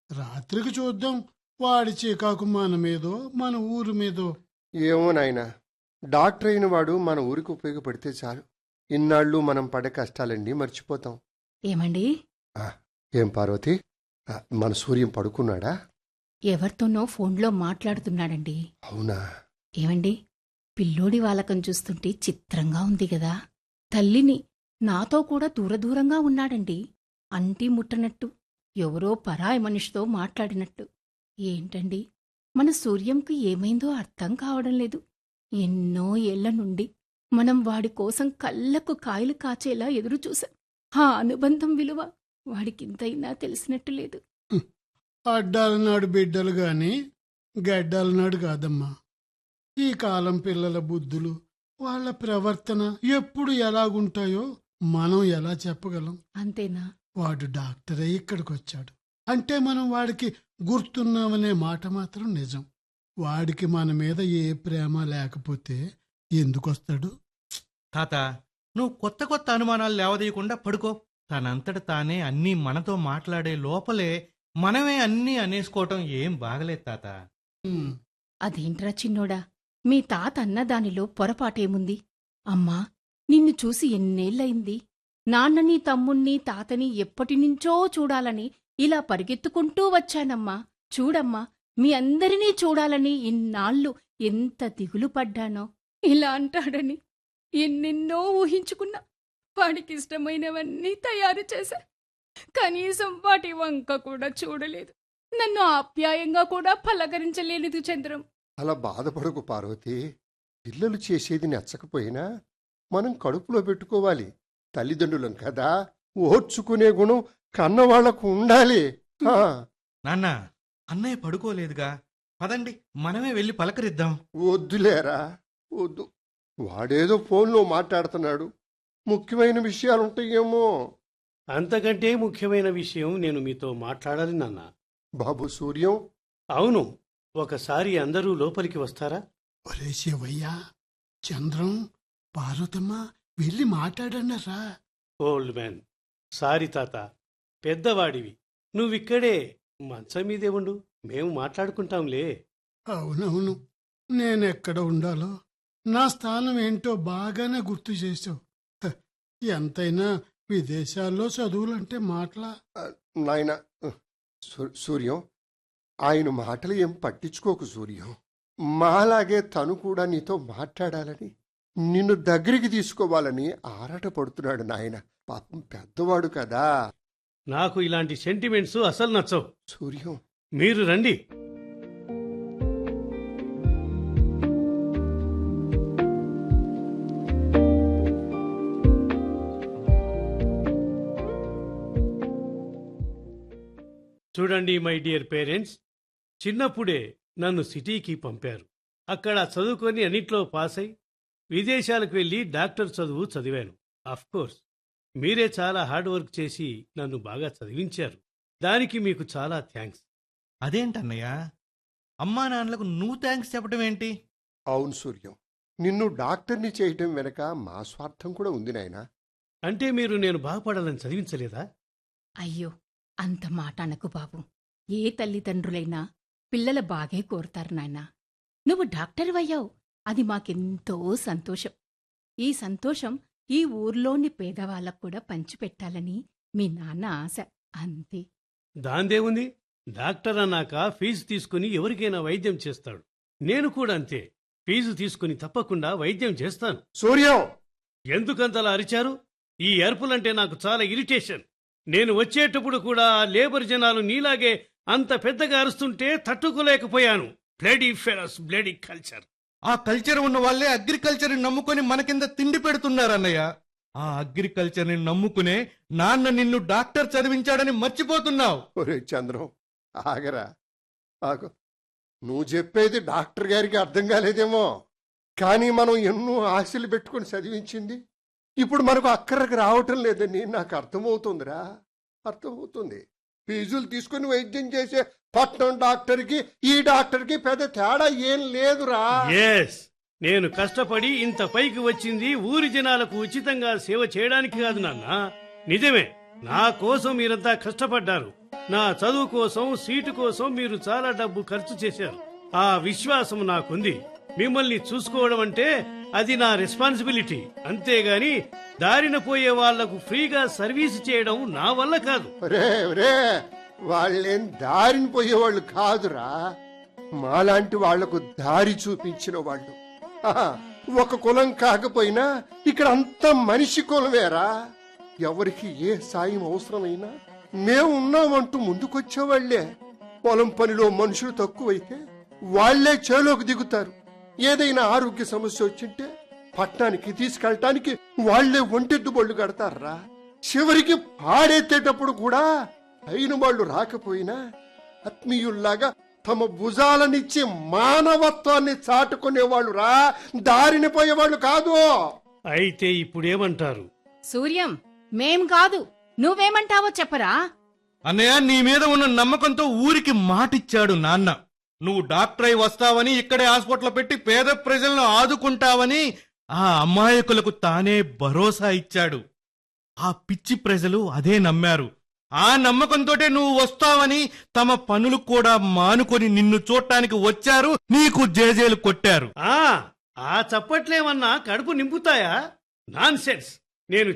రాత్రికి చూద్దాం వాడి చీకాకు మన మీదో మన ఊరి మీదో. ఏమో నాయనా, డాక్టర్ అయిన వాడు మన ఊరికి ఉపయోగపడితే చాలు. ఇన్నాళ్ళు మనం పడే కష్టాలన్నీ మర్చిపోతాం. ఏమండి? ఆ, ఏం పార్వతి, మన సూర్యం పడుకున్నాడా? ఎవరితోనో ఫోన్లో మాట్లాడుతున్నాడండి. అవునా? ఏమండి, పిల్లోడి వాలకం చూస్తుంటే చిత్రంగా ఉంది గదా. తల్లిని నాతో కూడా దూరంగా ఉన్నాడండి. అంటీ ముట్టనట్టు, ఎవరో పరాయి మనిషితో మాట్లాడినట్టు. ఏంటండి, మన సూర్యంకి ఏమైందో అర్థం కావడం లేదు. ఎన్నో ఏళ్ల నుండి మనం వాడి కోసం కళ్ళకు కాయలు కాచేలా ఎదురుచూశాం. ఆ అనుబంధం విలువ వాడికింతైనా తెలిసినట్టు లేదు. అడ్డాలనాడు బిడ్డలు గాని గడ్డాలనాడు కాదమ్మా. ఈ కాలం పిల్లల బుద్ధులు, వాళ్ళ ప్రవర్తన ఎప్పుడు ఎలాగుంటాయో మనం ఎలా చెప్పగలం? అంతేనా? వాడు డాక్టరే ఇక్కడికొచ్చాడు అంటే మనం వాడికి గుర్తున్నామనే మాట మాత్రం నిజం. వాడికి మన మీద ఏ ప్రేమ లేకపోతే ఎందుకొస్తాడు? తాత, నువ్వు కొత్త కొత్త అనుమానాలు లేవదీయకుండా పడుకో. తనంతట తానే అన్నీ మనతో మాట్లాడే లోపలే మనమే అన్నీ అనేసుకోవటం ఏం బాగలేదు తాత. అదేంట్రా చిన్నోడా, మీ తాత అన్న దానిలో పొరపాటేముంది? అమ్మా, నిన్ను చూసి ఎన్నేళ్లయింది. నాన్నని తమ్ముణ్ణి తాతని ఎప్పటినుంచో చూడాలని ఇలా పరిగెత్తుకుంటూ వచ్చానమ్మా. చూడమ్మా, మీ అందరినీ చూడాలని ఇన్నాళ్ళు ఎంత దిగులు పడ్డానో. ఇలా అంటాడని ఎన్నెన్నో ఊహించుకున్నా. వాడికిష్టమైనవన్నీ తయారు చేశా. కనీసం వాటి వంక కూడా చూడలేదు. నన్ను ఆప్యాయంగా కూడా పలకరించలేదు చంద్రం. అలా బాధపడకు పార్వతి. పిల్లలు చేసేది నచ్చకపోయినా మనం కడుపులో పెట్టుకోవాలి. తల్లిదండ్రులం కదా, ఓర్చుకునే గుణం కన్నవాళ్లకు ఉండాలి. నాన్న, అన్నయ్య పడుకోలేదుగా, పదండి మనమే వెళ్ళి పలకరిద్దాం. వద్దులేరా, వద్దు. వాడేదో ఫోన్లో మాట్లాడుతున్నాడు, ముఖ్యమైన విషయాలుంటాయేమో. అంతకంటే ముఖ్యమైన విషయం నేను మీతో మాట్లాడాలి నాన్న. బాబు సూర్యం. అవును, ఒకసారి అందరూ లోపలికి వస్తారా? ఒరే శివయ్య, చంద్రం, పార్వతమ్మ వెళ్ళి మాట్లాడన్నరా. ఓల్డ్ మ్యాన్, సారీ తాత, పెద్దవాడివి, నువ్విక్కడే మంచం మీదే ఉండు, మేము మాట్లాడుకుంటాంలే. అవునవును, నేనెక్కడ ఉండాలో నా స్థానం ఏంటో బాగానే గుర్తు చేశావు. ఎంతైనా విదేశాల్లో చదువులంటే మాటలా. నాయన సూర్యం, ఆయన మాటలు ఏం పట్టించుకోకు సూర్యం. మాలాగే తను కూడా నీతో మాట్లాడాలని, నిన్ను దగ్గరికి తీసుకోవాలని ఆరాటపడుతున్నాడు నాయన. పాపం పెద్దవాడు కదా. నాకు ఇలాంటి సెంటిమెంట్స్ అసలు నచ్చవు. సూర్యం, మీరు రండి. చూడండి మై డియర్ పేరెంట్స్, చిన్నప్పుడే నన్ను సిటీకి పంపారు. అక్కడ చదువుకొని అన్నిట్లో పాస్ అయి విదేశాలకు వెళ్ళి డాక్టర్ చదువు చదివాను. కోర్స్ మీరే చాలా హార్డ్ వర్క్ చేసి నన్ను బాగా చదివించారు. దానికి మీకు చాలా థ్యాంక్స్. అదేంటన్నయ్య, అమ్మా నాన్నలకు నువ్వు థ్యాంక్స్ చెప్పడం ఏంటి? అవును సూర్యం, నిన్ను డాక్టర్ని చేయటం వెనక మా స్వార్థం కూడా ఉంది నాయనా. అంటే మీరు నేను బాగుపడాలని చదివించలేదా? అయ్యో, అంత మాట అనకు బాబు. ఏ తల్లిదండ్రులైనా పిల్లల బాగే కోరుతారు నాయనా. నువ్వు డాక్టర్వయ్యావు, అది మాకెంతో సంతోషం. ఈ సంతోషం ఈ ఊర్లోని పేదవాళ్ళకు కూడా పంచిపెట్టాలని మీ నాన్న ఆశ, అంతే. దాందేముంది, డాక్టర్ అన్నాక ఫీజు తీసుకుని ఎవరికైనా వైద్యం చేస్తాడు. నేను కూడా అంతే, ఫీజు తీసుకుని తప్పకుండా వైద్యం చేస్తాను. సూర్యం, ఎందుకంతలా అరిచారు? ఈ అరుపులంటే నాకు చాలా ఇరిటేషన్. నేను వచ్చేటప్పుడు కూడా లేబర్ జనాలు నీలాగే అంత పెద్దగా అరుస్తుంటే తట్టుకోలేకపోయాను. Bloody ferrous, bloody culture. ఆ కల్చర్ ఉన్న వాళ్ళే అగ్రికల్చర్ని నమ్ముకొని మన కింద తిండి పెడుతున్నారన్నయ్య. ఆ అగ్రికల్చర్ని నమ్ముకునే నాన్న నిన్ను డాక్టర్ చదివించాడని మర్చిపోతున్నావు. ఒరే చంద్రం, ఆగరా, ఆగు. నువ్వు చెప్పేది డాక్టర్ గారికి అర్థం కాలేదేమో, కానీ మనం ఎన్నో ఆశలు పెట్టుకుని చదివించింది ఇప్పుడు మనకు అక్కడికి రావటం లేదని నాకు అర్థమవుతుందిరా, అర్థమవుతుంది. ఫీజులు తీసుకుని వైద్యం చేసే పట్నం డాక్టర్కి ఈ డాక్టర్కి పెద్ద తేడా ఏం లేదురా. ఎస్, నేను కష్టపడి ఇంత పైకి వచ్చింది ఊరి జనాలకు ఉచితంగా సేవ చేయడానికి కాదు నాన్న. నిజమే, నా కోసం మీరంతా కష్టపడ్డారు. నా చదువు కోసం, సీటు కోసం మీరు చాలా డబ్బు ఖర్చు చేశారు. ఆ విశ్వాసం నాకుంది. మిమ్మల్ని చూసుకోవడం అంటే అది నా రెస్పాన్సిబిలిటీ. అంతేగాని దారిన పోయే వాళ్లకు ఫ్రీగా సర్వీస్ చేయడం నా వల్ల కాదు. రే వాళ్ళేం దారిని పోయేవాళ్ళు కాదురా, మాలాంటి వాళ్లకు దారి చూపించిన వాళ్ళు. ఒక కులం కాకపోయినా ఇక్కడ అంతా మనిషి కులమేరా. ఎవరికి ఏ సాయం అవసరమైనా మేము ఉన్నామంటూ ముందుకొచ్చేవాళ్లే. పొలం పనిలో మనుషులు తక్కువైతే వాళ్లే చేలోకి దిగుతారు. ఏదైనా ఆరోగ్య సమస్య వచ్చింటే పట్టణానికి తీసుకెళ్ళటానికి వాళ్లే ఒంటెద్దు బళ్ళు కడతారా. చివరికి పాడెత్తేటప్పుడు కూడా అయిన వాళ్ళు రాకపోయినా ఆత్మీయుల్లాగా తమ భుజాలనిచ్చి మానవత్వాన్ని చాటుకునేవాళ్ళు రా, దారిని పోయేవాళ్ళు కాదు. అయితే ఇప్పుడేమంటారు? సూర్యం, మేం కాదు, నువ్వేమంటావో చెప్పరా. అన్నయ్య, నీ మీద ఉన్న నమ్మకంతో ఊరికి మాటిచ్చాడు నాన్న. నువ్వు డాక్టర్ అయి వస్తావని, ఇక్కడే హాస్పిటల్ పెట్టి పేద ప్రజలను ఆదుకుంటావని ఆ అమాయకులకు తానే భరోసా ఇచ్చాడు. ఆ పిచ్చి ప్రజలు అదే నమ్మారు. ఆ నమ్మకంతోటే నువ్వు వస్తావని తమ పనులు కూడా మానుకొని నిన్ను చూడటానికి వచ్చారు, నీకు జేజేలు కొట్టారు. ఆ చప్పట్లేమన్నా కడుపు నింపుతాయా? Non sense. నేను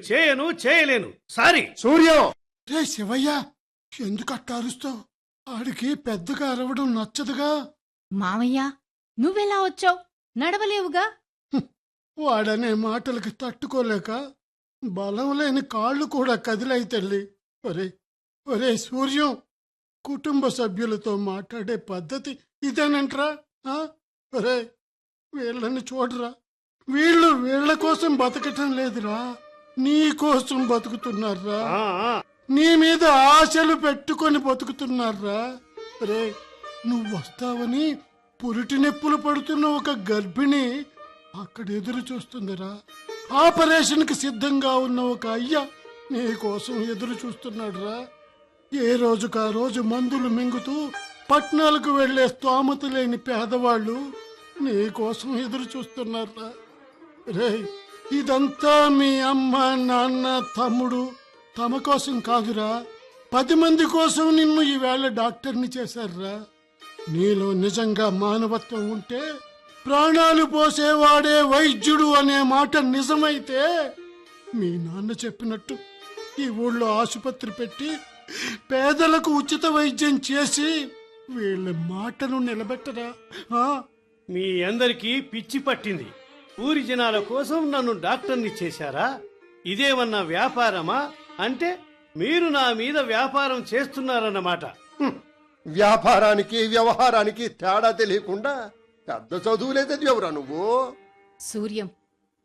చేయలేను. సారీ. సూర్యం, రే శివయ్య, ఎందుకు అట్ట అరుస్తావు? ఆడికి పెద్దగా అరవడం నచ్చదుగా. మావయ్య, నువ్వెలా వచ్చావు? నడవలేవుగా. వాడనే మాటలకి తట్టుకోలేక బలం లేని కాళ్ళు కూడా కదిలాయి తల్లి. ఒరే సూర్యం, కుటుంబ సభ్యులతో మాట్లాడే పద్ధతి ఇదేనంట్రా? ఒరే, వీళ్ళని చూడరా, వీళ్ళు వీళ్ళ కోసం బతకటం లేదురా, నీ కోసం బతుకుతున్నారా. నీ మీద ఆశలు పెట్టుకొని బతుకుతున్నారా. రే, నువ్వు వస్తావని పురిటి నొప్పులు పడుతున్న ఒక గర్భిణి అక్కడ ఎదురు చూస్తుందిరా. ఆపరేషన్కి సిద్ధంగా ఉన్న ఒక అయ్య నీ కోసం ఎదురు చూస్తున్నాడురా. ఏ రోజుకా రోజు మందులు మింగుతూ పట్నాలకు వెళ్లే స్తోమత లేని పేదవాళ్ళు నీ కోసం ఎదురు చూస్తున్నారా. రే, ఇదంతా మీ అమ్మ, నాన్న, తమ్ముడు తమ కోసం కాదురా, 10 మంది కోసం నిన్ను ఈవేళ డాక్టర్ని చేశారా. నీలో నిజంగా మానవత్వం ఉంటే ప్రాణాలు పోసేవాడే వైద్యుడు అనే మాట నిజమైతే మీ నాన్న చెప్పినట్టు ఈ ఊళ్ళో ఆసుపత్రి పెట్టి పేదలకు ఉచిత వైద్యం చేసి వీళ్ళ మాటను నిలబెట్టరా. మీ అందరికీ పిచ్చి పట్టింది. ఊరి జనాల కోసం నన్ను డాక్టర్ని చేశారా? ఇదేమన్నా వ్యాపారమా? అంటే మీరు నా మీద వ్యాపారం చేస్తున్నారన్నమాట. వ్యాపారానికి వ్యవహారానికి తేడా తెలియకుండా పెద్ద చదువులే చదివావురా నువ్వు. సూర్యం,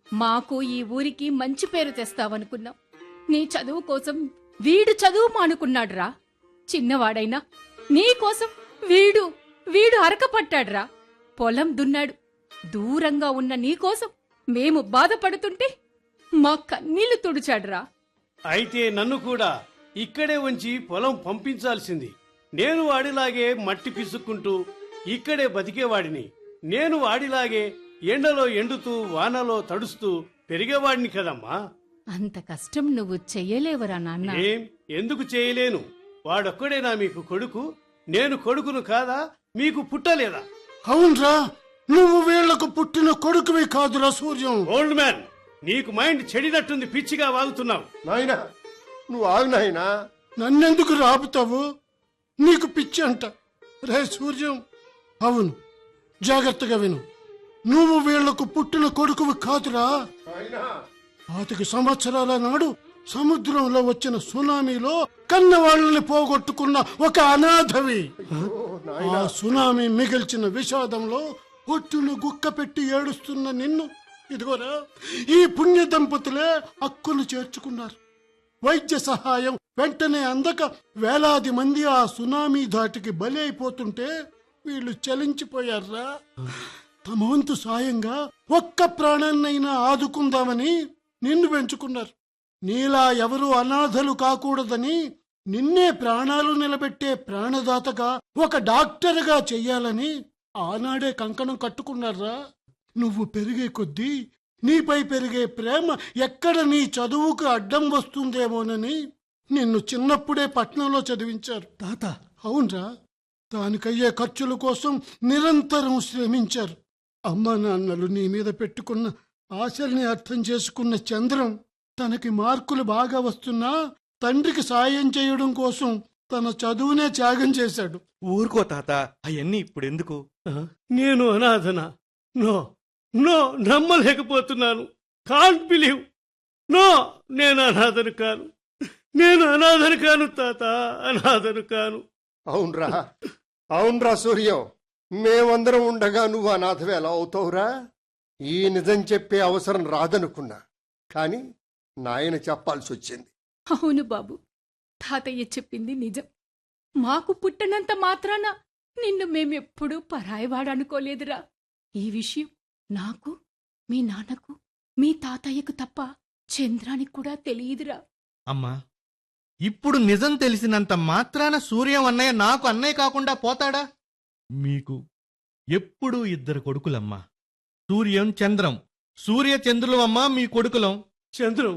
మాకు ఈ ఊరికి మంచి పేరు తెస్తావనుకున్నాం. నీ చదువు కోసం వీడు చదువు మానుకున్నాడురా. చిన్నవాడైనా నీకోసం వీడు అరకపట్టాడురా. పొలం దున్నాడు. దూరంగా ఉన్న నీకోసం మేము బాధపడుతుంటే మా కన్నీళ్లు తుడిచాడురా. అయితే నన్ను కూడా ఇక్కడే ఉంచి పొలం పంపించాల్సింది. నేను వాడిలాగే మట్టి పిసుక్కుంటూ ఇక్కడే బతికేవాడిని. నేను వాడిలాగే ఎండలో ఎండుతూ వానలో తడుస్తూ పెరిగేవాడిని కదమ్మా. అంత కష్టం నువ్వు చెయ్యలేవరా నాన్న. ఎందుకు చేయలేను? వాడొక్కడేనా మీకు కొడుకు? నేను కొడుకును కాదా? మీకు పుట్టలేదా? అవునరా, నువ్వు వీళ్లకు పుట్టిన కొడుకువి కాదురా సూర్యం. ఓల్డ్ మ్యాన్, నీకు మైండ్ చెడినట్టుంది, పిచ్చిగా వాగుతున్నావు. నాయనా, నువ్వు ఆగు నాయనా. నన్నెందుకు రాపుతావు? నీకు పిచ్చి అంట. రే సూర్యం, అవును, జాగ్రత్తగా విను. నువ్వు వీళ్లకు పుట్టిన కొడుకువి కాదురా. 25 సంవత్సరాల నాడు సముద్రంలో వచ్చిన సునామీలో కన్నవాళ్ళని పోగొట్టుకున్న ఒక అనాథవి. ఆ సునామీ మిగిల్చిన విషాదంలో ఒట్టును గుక్క పెట్టి ఏడుస్తున్న నిన్ను ఇదిగోరా ఈ పుణ్య దంపతులే హక్కును చేర్చుకున్నారు. వైద్య సహాయం వెంటనే అందక వేలాది మంది ఆ సునామీ ధాటికి బలి అయిపోతుంటే వీళ్ళు చలించిపోయారా? తమ వంతు సాయంగా ఒక్క ప్రాణాన్నైనా ఆదుకుందామని నిన్ను పెంచుకున్నారు. నీలా ఎవరు అనాథలు కాకూడదని నిన్నే ప్రాణాలు నిలబెట్టే ప్రాణదాతగా ఒక డాక్టర్గా చెయ్యాలని ఆనాడే కంకణం కట్టుకున్నారా? నువ్వు పెరిగే కొద్దీ నీపై పెరిగే ప్రేమ ఎక్కడ నీ చదువుకు అడ్డం వస్తుందేమోనని నిన్ను చిన్నప్పుడే పట్నంలో చదివించారు. తాత, అవునరా, దానికయ్యే ఖర్చుల కోసం నిరంతరం శ్రమించారు. అమ్మా నాన్నలు నీ మీద పెట్టుకున్న ఆశల్ని అర్థం చేసుకున్న చంద్రం తనకి మార్కులు బాగా వస్తున్నా తండ్రికి సాయం చేయడం కోసం తన చదువునే త్యాగం చేశాడు. ఊరుకో తాత, అవన్నీ ఇప్పుడెందుకు? నేను అనాథనా? నో నో, నమ్మలేకపోతున్నాను. Can't believe. నో, నేను అనాథను కాను. నేను అనాథను కాను తాత, అనాథను కాను. అవునరా, అవునరా సూర్యం, మేమందరం ఉండగా నువ్వు అనాథవే ఎలా అవుతావురా? ఈ నిజం చెప్పే అవసరం రాదనుకున్నా, కాని నాయన చెప్పాల్సి వచ్చింది. అవును బాబు, తాతయ్య చెప్పింది నిజం. మాకు పుట్టనంత మాత్రాన నిన్ను మేమెప్పుడూ పరాయివాడనుకోలేదురా. ఈ విషయం నాకు, మీ నాన్నకు, మీ తాతయ్యకు తప్ప చంద్రానికి కూడా తెలియదురా. అమ్మా, ఇప్పుడు నిజం తెలిసినంత మాత్రాన సూర్యం అన్నయ్య నాకు అన్నయ్య కాకుండా పోతాడా? మీకు ఎప్పుడూ ఇద్దరు కొడుకులమ్మా, సూర్యం చంద్రం. సూర్య చంద్రులు అమ్మా మీ కొడుకులం. చంద్రం,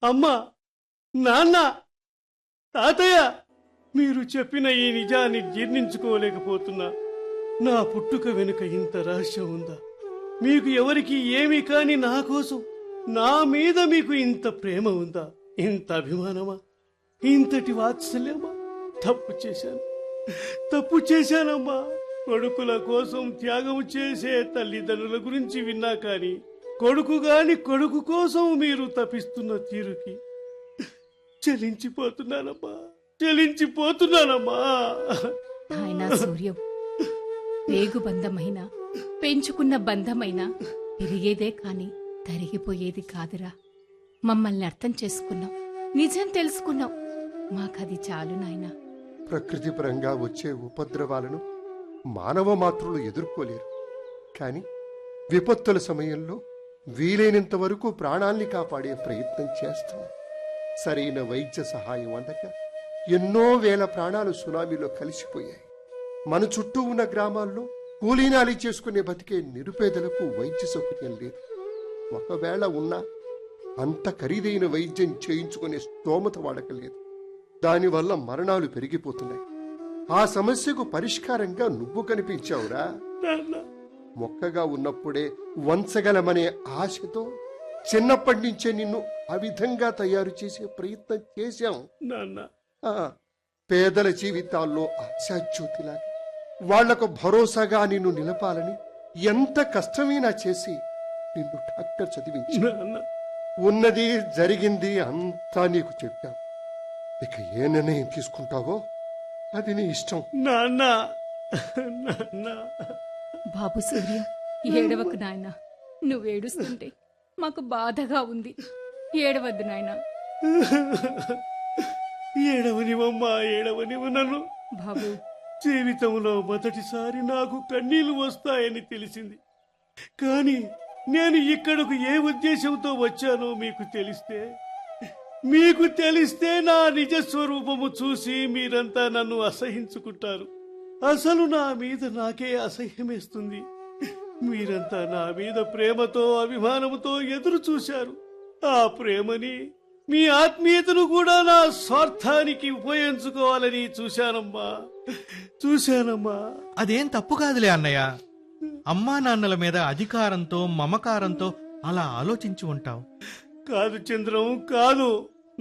అమ్మా, నాన్న, తాతయ్య, మీరు చెప్పిన ఈ నిజాన్ని జీర్ణించుకోలేకపోతున్నా. నా పుట్టుక వెనుక ఇంత రహస్యం ఉందా? మీకు ఎవరికి ఏమీ కాని నా కోసం, నా మీద మీకు ఇంత ప్రేమ ఉందా? ఇంత అభిమానమా? ఇంతటి వాత్సల్యమా? తప్పు చేశానమ్మా. కొడుకుల కోసం త్యాగం చేసే తల్లిదండ్రుల గురించి విన్నా కాని కొడుకు కోసం మీరు తపిస్తున్న తీరుకి చలించిపోతున్నానమ్మా. నాయనా సూర్యం, రేగు బంధమైన, పెంచుకున్న బంధమైన పెరిగేదే కాని తరిగిపోయేది కాదురా. మమ్మల్ని అర్థం చేసుకున్నాం, నిజం తెలుసుకున్నాం. మాకది చాలు నాయనా. ప్రకృతి పరంగా వచ్చే ఉపద్రవాలను మానవ మాతృలు ఎదుర్కోలేరు, కాని విపత్తుల సమయంలో వీలైనంత వరకు ప్రాణాల్ని కాపాడే ప్రయత్నం చేస్తాం. సరైన వైద్య సహాయం అందక ఎన్నో వేల ప్రాణాలు సునామీలో కలిసిపోయాయి. మన చుట్టూ ఉన్న గ్రామాల్లో కూలీనాలి చేసుకునే బతికే నిరుపేదలకు వైద్య సౌకర్యం లేదు. ఒకవేళ ఉన్నా అంత ఖరీదైన వైద్యం చేయించుకునే స్తోమత వాడకలేదు. దానివల్ల మరణాలు పెరిగిపోతున్నాయి. ఆ సమస్యకు పరిష్కారంగా నువ్వు కనిపించావురా. మొక్కగా ఉన్నప్పుడే వంచగలమనే ఆశతో చిన్నప్పటి నుంచే నిన్ను ఆ విధంగా తయారు చేసే ప్రయత్నం చేశాం. పేదల జీవితాల్లో ఆశాజ్యోతిలాగా వాళ్లకు భరోసాగా నిన్ను నిలపాలని ఎంత కష్టమైనా చేసి నిన్ను డాక్టర్ చదివించి ఉన్నది జరిగింది అంతా నీకు చెప్పాం. ఇక ఏ నిర్ణయం తీసుకుంటావో అది నీ ఇష్టం. బాబు సూర్యం, ఏడవకు నాయనా. నువ్వేడుస్తుంటే మాకు బాధగా ఉంది. ఏడవద్దు నాయనా. ఏడవనివమ్మా, ఏడవనివు నన్ను. బాబు, జీవితంలో మొదటిసారి నాకు కన్నీళ్లు వస్తాయని తెలిసింది. కాని నేను ఇక్కడకు ఏ ఉద్దేశంతో వచ్చానో మీకు తెలిస్తే నా నిజస్వరూపము చూసి మీరంతా నన్ను అసహించుకుంటారు. అసలు నా మీద నాకే అసహ్యమేస్తుంది. మీరంతా నా మీద ప్రేమతో, అభిమానముతో ఎదురు చూశారు. ఆ ప్రేమని, మీ ఆత్మీయతను కూడా నా స్వార్థానికి ఉపయోగించుకోవాలని చూశానమ్మా. అదేం తప్పు కాదులే అన్నయ్య. అమ్మా నాన్నల మీద అధికారంతో, మమకారంతో అలా ఆలోచించి ఉంటావు. కాదు చంద్రం, కాదు.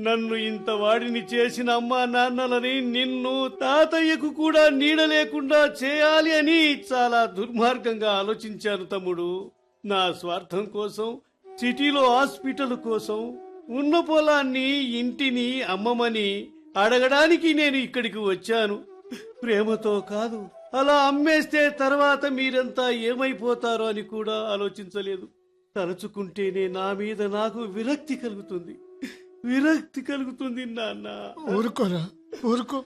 నన్ను ఇంత వాడిని చేసిన అమ్మా నాన్నలని, నిన్ను, తాతయ్యకు కూడా నీడ లేకుండా చేయాలి అని చాలా దుర్మార్గంగా ఆలోచించాను తమ్ముడు. నా స్వార్థం కోసం, సిటీలో హాస్పిటల్ కోసం ఉన్న పొలాన్ని, ఇంటిని అమ్మమని అడగడానికి నేను ఇక్కడికి వచ్చాను. ప్రేమతో కాదు. అలా అమ్మేస్తే తర్వాత మీరంతా ఏమైపోతారో అని కూడా ఆలోచించలేదు. తలుచుకుంటేనే నా మీద నాకు విరక్తి కలుగుతుంది నాన్న. ఊరుకోరా, ఊరుకో.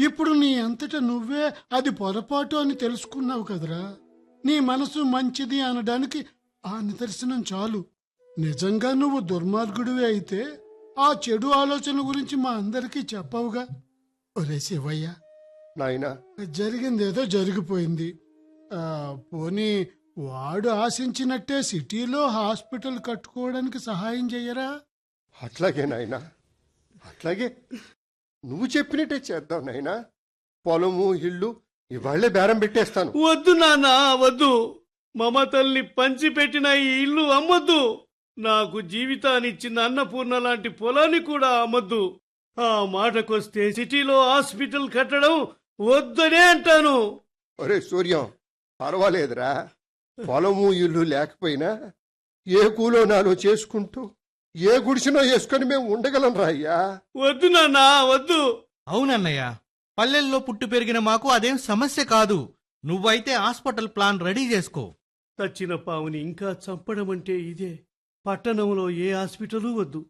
ఇప్పుడు నీ అంతటా నువ్వే అది పొరపాటు అని తెలుసుకున్నావు కదరా. నీ మనసు మంచిది అనడానికి ఆ నిదర్శనం చాలు. నిజంగా నువ్వు దుర్మార్గుడివి అయితే ఆ చెడు ఆలోచన గురించి మా అందరికీ చెప్పవుగా. ఒరే శివయ్య, నాయనా, జరిగిందేదో జరిగిపోయింది. పోనీ వాడు ఆశించినట్టే సిటీలో హాస్పిటల్ కట్టుకోవడానికి సహాయం చెయ్యరా? అట్లాగే నాయనా, అట్లాగే నువ్వు చెప్పినట్టే చేద్దాం నాయనా. పొలము ఇల్లు ఇవాళ్లే బేరం పెట్టేస్తాను. వద్దు నాన్న, వద్దు. మమతల్ని పంచిపెట్టిన ఈ ఇల్లు అమ్మొద్దు. నాకు జీవితాన్నిచ్చిన అన్నపూర్ణ లాంటి పొలాన్ని కూడా అమ్మొద్దు. ఆ మాటకొస్తే సిటీలో హాస్పిటల్ కట్టడం వద్దనే అంటాను. ఒరే సూర్యం, పర్వాలేదురా. పొలము ఇల్లు లేకపోయినా ఏ కూలో నాలో చేసుకుంటూ ఏ గుడిసినో వేసుకొని మేము ఉండగలం రా అయ్యా. వద్దు నాన్న, వద్దు. అవునన్నయ్య, పల్లెల్లో పుట్టి పెరిగిన మాకు అదేం సమస్య కాదు. నువ్వైతే హాస్పిటల్ ప్లాన్ రెడీ చేసుకో. చచ్చిన పావుని ఇంకా చంపడం అంటే ఇదే. పట్టణంలో ఏ హాస్పిటలు వద్దు.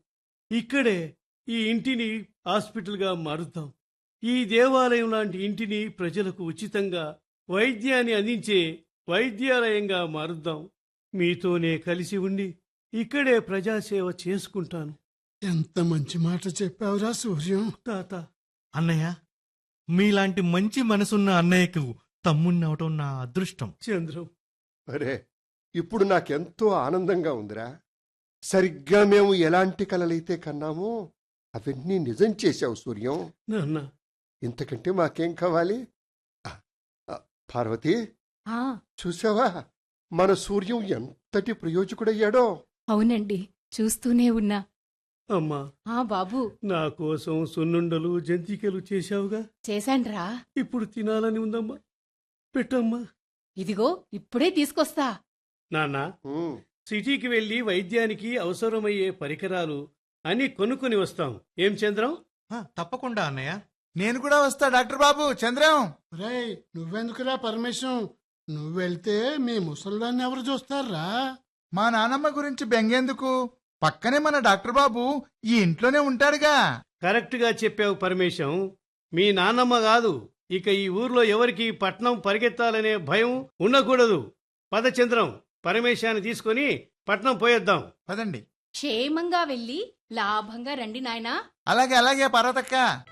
ఇక్కడే ఈ ఇంటిని హాస్పిటల్గా మారుద్దాం. ఈ దేవాలయం లాంటి ఇంటిని ప్రజలకు ఉచితంగా వైద్యాన్ని అందించే వైద్యాలయంగా మారుద్దాం. మీతోనే కలిసి ఉండి ఇక్కడే ప్రజాసేవ చేసుకుంటాను. ఎంత మంచి మాట చెప్పావురా సూర్యం. తాత, అన్నయ్య, మీలాంటి మంచి మనసున్న అన్నయ్యకు తమ్ముణ్ణవటం నా అదృష్టం. చంద్రం, అరే, ఇప్పుడు నాకెంతో ఆనందంగా ఉందిరా. సరిగ్గా మేము ఎలాంటి కలలైతే కన్నామో అవన్నీ నిజం చేశావు సూర్యం. నాన్న, ఇంతకంటే మాకేం కావాలి? ఆ, ఆ, పార్వతి, ఆ, చూసావా మన సూర్యం ఎంతటి ప్రయోజకుడయ్యాడో? అవునండి, చూస్తూనే ఉన్నా. అమ్మా, ఆ బాబు, నా కోసం సున్నుండలు జంతికలు చేశావుగా. చేశాన్రా. ఇప్పుడు తినాలని ఉందమ్మా. పెట్టమ్మా. ఇదిగో ఇప్పుడే తీసుకొస్తా. నాన్న, ఉమ్, సిటీకి వెళ్లి వైద్యానికి అవసరమయ్యే పరికరాలు అన్ని కొనుక్కొని వస్తాం. ఏం చంద్రం? తప్పకుండా అన్నయ్య. నేను కూడా వస్తా డాక్టర్ బాబు. చంద్రం, రేయ్, నువ్వెందుకురా పరమేశం? నువ్వెళ్తే మీ ముసల్దాన్ని ఎవరు చూస్తారా? మా నానమ్మ గురించి బెంగేందుకు? పక్కనే మన డాక్టర్ బాబు ఈ ఇంట్లోనే ఉంటాడుగా. కరెక్ట్ గా చెప్పావు పరమేశం. మీ నాన్నమ్మ కాదు, ఇక ఈ ఊర్లో ఎవరికి పట్నం పరిగెత్తాలనే భయం ఉండకూడదు. పద చంద్రం, పరమేశాన్ని తీసుకొని పట్నం పోయేద్దాం. పదండి. క్షేమంగా వెళ్ళి లాభంగా రండి నాయనా. అలాగే అలాగే పార్వతక్క.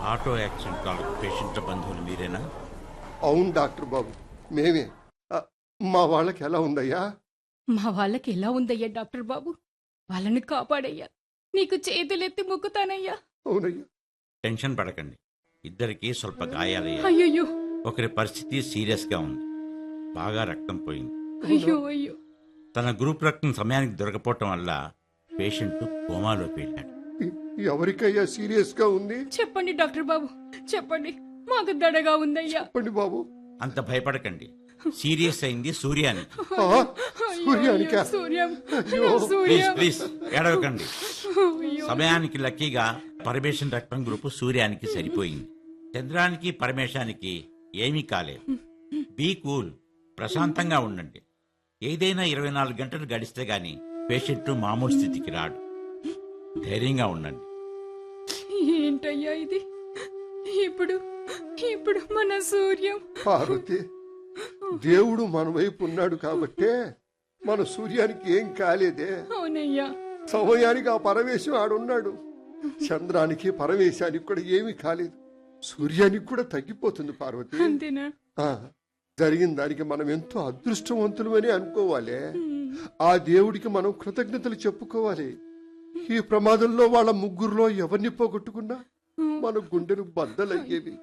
ఆటో యాక్సిడెంట్ కాలకు పేషెంట్ల బంధువులు మీరేనా? అవును డాక్టర్ బాబు, మేమే. మా వాళ్ళకి ఎలా ఉందయ్యా? మా వాళ్ళకి ఎలా ఉందయ్యా డాక్టర్ బాబు? వాళ్ళని కాపాడయ్యా. నీకు చేతులెత్తి మొక్కుతానయ్యా. అవునయ్యా. టెన్షన్ పడకండి, ఇద్దరికి స్వల్ప గాయాలయ్యాయి. అయ్యో, ఒకరి పరిస్థితి సీరియస్ గా ఉంది, బాగా రక్తం పోయింది. అయ్యో అయ్యో. తన గ్రూప్ రక్తం సమయానికి దొరకపోవటం వల్ల పేషెంట్ కోమాలోకి వెళ్ళాడు. ఎవరికయ్యా సీరియస్ గా ఉంది? చెప్పండి డాక్టర్ బాబు, చెప్పండి. మాకు దడగా ఉందయ్యా. చెప్పండి బాబు. అంత భయపడకండి, సీరియస్ అయింది సూర్యానికి. ఆ, సూర్యానికా? సూర్యం, అయ్యో. నా ప్లీజ్ సూర్యం. ప్లీజ్ ఏడవకండి. అయ్యో. సమయానికి లక్కీగా పరమేశన్ రక్తం గ్రూపు సూర్యానికి సరిపోయింది. చంద్రానికి పరమేశానికి ఏమీ కాలేదు. బీ కూల్, ప్రశాంతంగా ఉండండి. ఏదైనా 24 గంటలు గడిస్తే గాని పేషెంట్ మామూలు స్థితికి రాడు. ధైర్యంగా ఉండండి. ఏంటయ్యా ఇది? ఇప్పుడు ఇప్పుడు మన సూర్యం. పార్వతి, దేవుడు మన వైపు ఉన్నాడు కాబట్టే మన సూర్యానికి ఏం కాలేదే. అవునయ్యా. సమయానికి ఆ పరమేశం ఆడున్నాడు. చంద్రానికి పరమేశానికి కూడా ఏమీ కాలేదు. సూర్యానికి కూడా తగ్గిపోతుంది పార్వతి. అంతేనా? ఆ, జరిగిన దానికి మనం ఎంతో అదృష్టవంతులమని అనుకోవాలి. ఆ దేవుడికి మనం కృతజ్ఞతలు చెప్పుకోవాలి. ఈ ప్రమాదంలో వాళ్ళ ముగ్గురులో ఎవరిని పోగొట్టుకున్నా మన గుండెలు బద్దలయ్యేవి.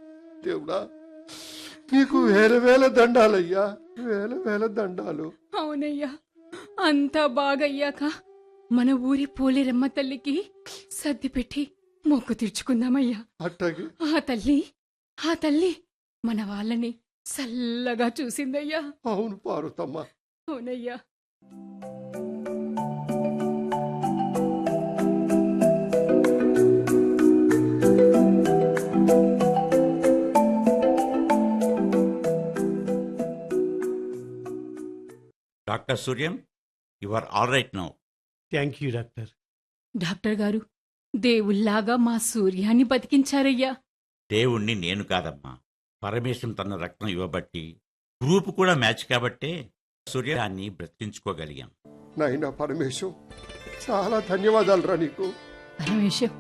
దేవుడా, నీకు వేల వేల దండాలయ్యా, వేల వేల దండాలు. అవునయ్యా. అంతా బాగయ్యాక మన ఊరి పోలేరమ్మ తల్లికి సర్ది పెట్టి మొక్కు తీర్చుకుందామయ్యా. అట్టాగే. ఆ తల్లి మన వాళ్ళని చల్లగా చూసిందయ్యా. అవును పార్వతమ్మ. అవునయ్యా. Doctor Suryam, you are all right now. Thank you doctor. Doctor గారు, దేవుళ్లాగా మా సూర్యాన్ని బతికించారయ్యా. దేవుణ్ణి నేను కాదమ్మా, పరమేశ్వరం తన రక్తం ఇవ్వబట్టి, గ్రూప్ కూడా మ్యాచ్ కాబట్టే సూర్యాన్ని బ్రతికించుకోగలిగాం. నాయనా పరమేశం, చాలా ధన్యవాదాలు రా నీకు. పరమేశం,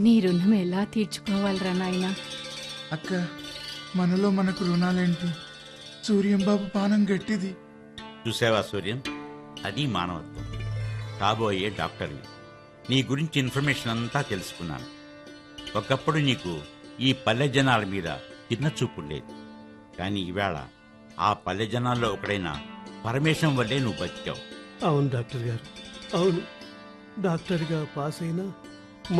నీ రుణం ఎలా తీర్చుకోవాలరా నాయనా? అక్క, మనలో మనకు రుణాలేంటి? సూర్యం బాబు పానం గట్టిది. చూసావా సూర్యం, అది మానవత్వం. కాబోయే డాక్టర్ని నీ గురించి ఇన్ఫర్మేషన్ అంతా తెలుసుకున్నాను. ఒకప్పుడు నీకు ఈ పల్లె జనాల మీద చిన్న చూపు లేదు, కానీ ఈవేళ ఆ పల్లె జనాల్లో ఒకడైన పరమేశం వల్లే నువ్వు బతికావు. అవును డాక్టర్ గారు, అవును. డాక్టర్గా పాస్ అయినా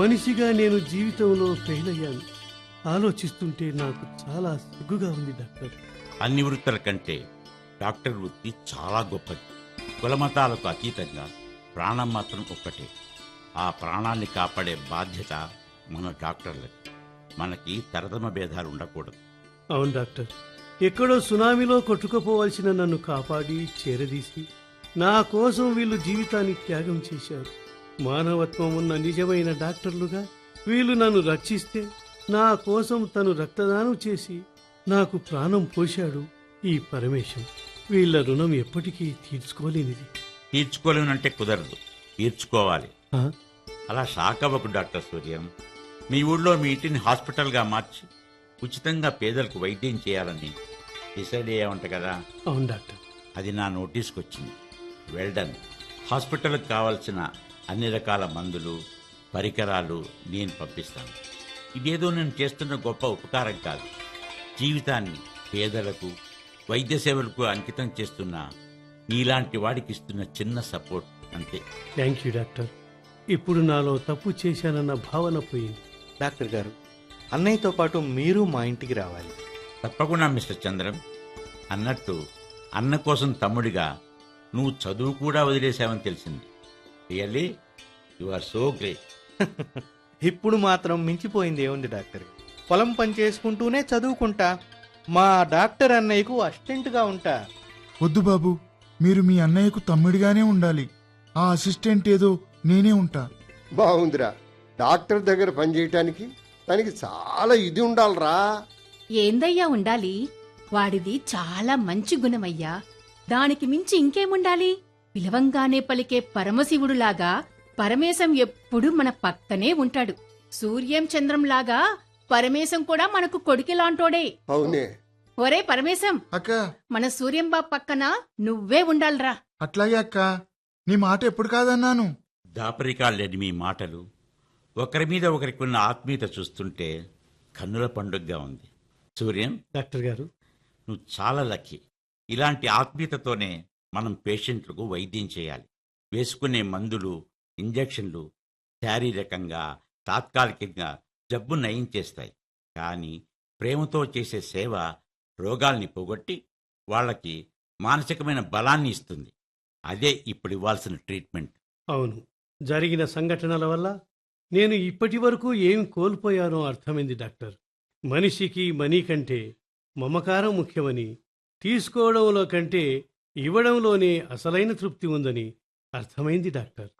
మనిషిగా నేను జీవితంలో ఫెయిల్ అయ్యాను. ఆలోచిస్తుంటే నాకు చాలా సిగ్గుగా ఉంది డాక్టర్. అన్ని వృత్తుల కంటే డాక్టర్ వృత్తి చాలా గొప్పది. కులమతాలకు అతీతంగా ప్రాణం మాత్రం ఒక్కటే. ఆ ప్రాణాన్ని కాపాడే బాధ్యత మన డాక్టర్లకి. మనకి తరతమ భేదాలు ఉండకూడదు. అవును డాక్టర్, ఎక్కడో సునామీలో కొట్టుకుపోవలసిన నన్ను కాపాడి చేరదీసి నా కోసం వీళ్ళు జీవితాన్ని త్యాగం చేశారు. మానవత్వం ఉన్న నిజమైన డాక్టర్లుగా వీళ్ళు నన్ను రక్షిస్తే నా కోసం తను రక్తదానం చేసి నాకు ప్రాణం పోశాడు ఈ పరమేశం. వీళ్ళ రుణం ఎప్పటికీ తీర్చుకోలేనిది. తీర్చుకోలేనంటే కుదరదు, తీర్చుకోవాలి. ఆ? అలా షాక్ అవ్వకు డాక్టర్ సూర్యం. మీ ఊళ్ళో మీ ఇంటిని హాస్పిటల్గా మార్చి ఉచితంగా పేదలకు వైద్యం చేయాలని డిసైడ్ అయ్యావంట కదా? అవును డాక్టర్. అది నా నోటీస్కి వచ్చింది. Well done. హాస్పిటల్కి కావాల్సిన అన్ని రకాల మందులు, పరికరాలు నేను పంపిస్తాను. ఇదేదో నేను చేస్తున్న గొప్ప ఉపకారం కాదు. జీవితాన్ని పేదలకు, వైద్య సేవలకు అంకితం చేస్తున్న నీలాంటి వాడికి ఇస్తున్న చిన్న సపోర్ట్ అంతే. Thank you doctor. ఇప్పుడు నాలో తప్పు చేశానన్న భావన పోయింది. డాక్టర్ గారు, అన్నయ్యతో పాటు మీరు మా ఇంటికి రావాలి. తప్పకుండా మిస్టర్ చంద్రం. అన్నట్టు అన్న కోసం తమ్ముడిగా నువ్వు చదువు కూడా వదిలేశావని తెలిసింది. Really you are so great. ఇప్పుడు మాత్రం మించిపోయింది ఏముంది డాక్టర్? పొలం పని చేసుకుంటూనే చదువుకుంటా. మా డాక్టర్ అన్నయ్యకు అసిస్టెంట్గా ఉంటా. వద్దు బాబు, మీరు మీ అన్నయ్యకు తమ్ముడిగానే ఉండాలి. ఆ అసిస్టెంట్ ఏదో నేనే ఉంటా. బాగుందిరా, డాక్టర్ దగ్గర పనిచేయటానికి తనకి చాలా ఇది ఉండాలిరా. ఏందయ్యా ఉండాలి? వాడిది చాలా మంచి గుణమయ్యా. దానికి మించి ఇంకేముండాలి? పిలవంగానే పలికే పరమశివుడులాగా పరమేశం ఎప్పుడూ మన పక్కనే ఉంటాడు. సూర్యం చంద్రంలాగా పరమేశం కూడా మనకు కొడుకిలాంటోడే. అవునే. ఒరే పరమేశం, అక్క, మన సూర్యంబాబు పక్కన నువ్వే ఉండాలిరా. అట్లాగే అక్క, నీ మాట ఎప్పుడు కాదన్నాను. దాపరికాలేని మీ మాటలు, ఒకరి మీద ఒకరికి ఉన్న ఆత్మీయత చూస్తుంటే కన్నుల పండుగగా ఉంది. సూర్యం, డాక్టర్ గారు, నువ్వు చాలా లక్కీ. ఇలాంటి ఆత్మీయతతోనే మనం పేషెంట్లకు వైద్యం చేయాలి. వేసుకునే మందులు, ఇంజెక్షన్లు శారీరకంగా, తాత్కాలికంగా జబ్బు నయం చేస్తాయి. కానీ ప్రేమతో చేసే సేవ రోగాల్ని పోగొట్టి వాళ్ళకి మానసికమైన బలాన్ని ఇస్తుంది. అదే ఇప్పుడు ఇవ్వాల్సిన ట్రీట్మెంట్. అవును. జరిగిన సంఘటనల వల్ల నేను ఇప్పటి వరకు ఏం కోల్పోయానో అర్థమైంది డాక్టర్. మనిషికి మనీ కంటే మమకారం ముఖ్యమని, తీసుకోవడంలో కంటే ఇవ్వడంలోనే అసలైన తృప్తి ఉందని అర్థమైంది డాక్టర్.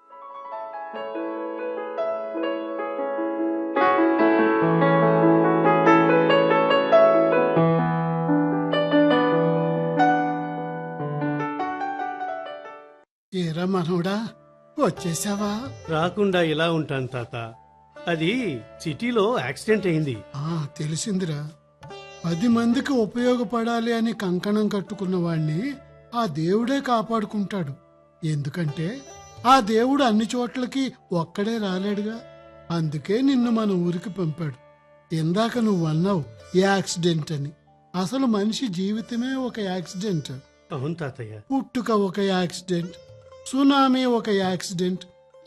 ఏరా మనోడా, వచ్చేసావా? రాకుండా ఇలా ఉంటాను తాత. అది సిటీలో యాక్సిడెంట్ అయింది. తెలిసిందిరా. 10 మందికి ఉపయోగపడాలి అని కంకణం కట్టుకున్న వాణ్ణి ఆ దేవుడే కాపాడుకుంటాడు. ఎందుకంటే ఆ దేవుడు అన్ని చోట్లకి ఒక్కడే రాలేడుగా. అందుకే నిన్ను మన ఊరికి పంపాడు. ఇందాక నువ్వు అన్నావు యాక్సిడెంట్ అని. అసలు మనిషి జీవితమే ఒక యాక్సిడెంట్. అవును తాతయ్య. పుట్టుక ఒక యాక్సిడెంట్, సునామీ ఒక యాక్సిడెంట్,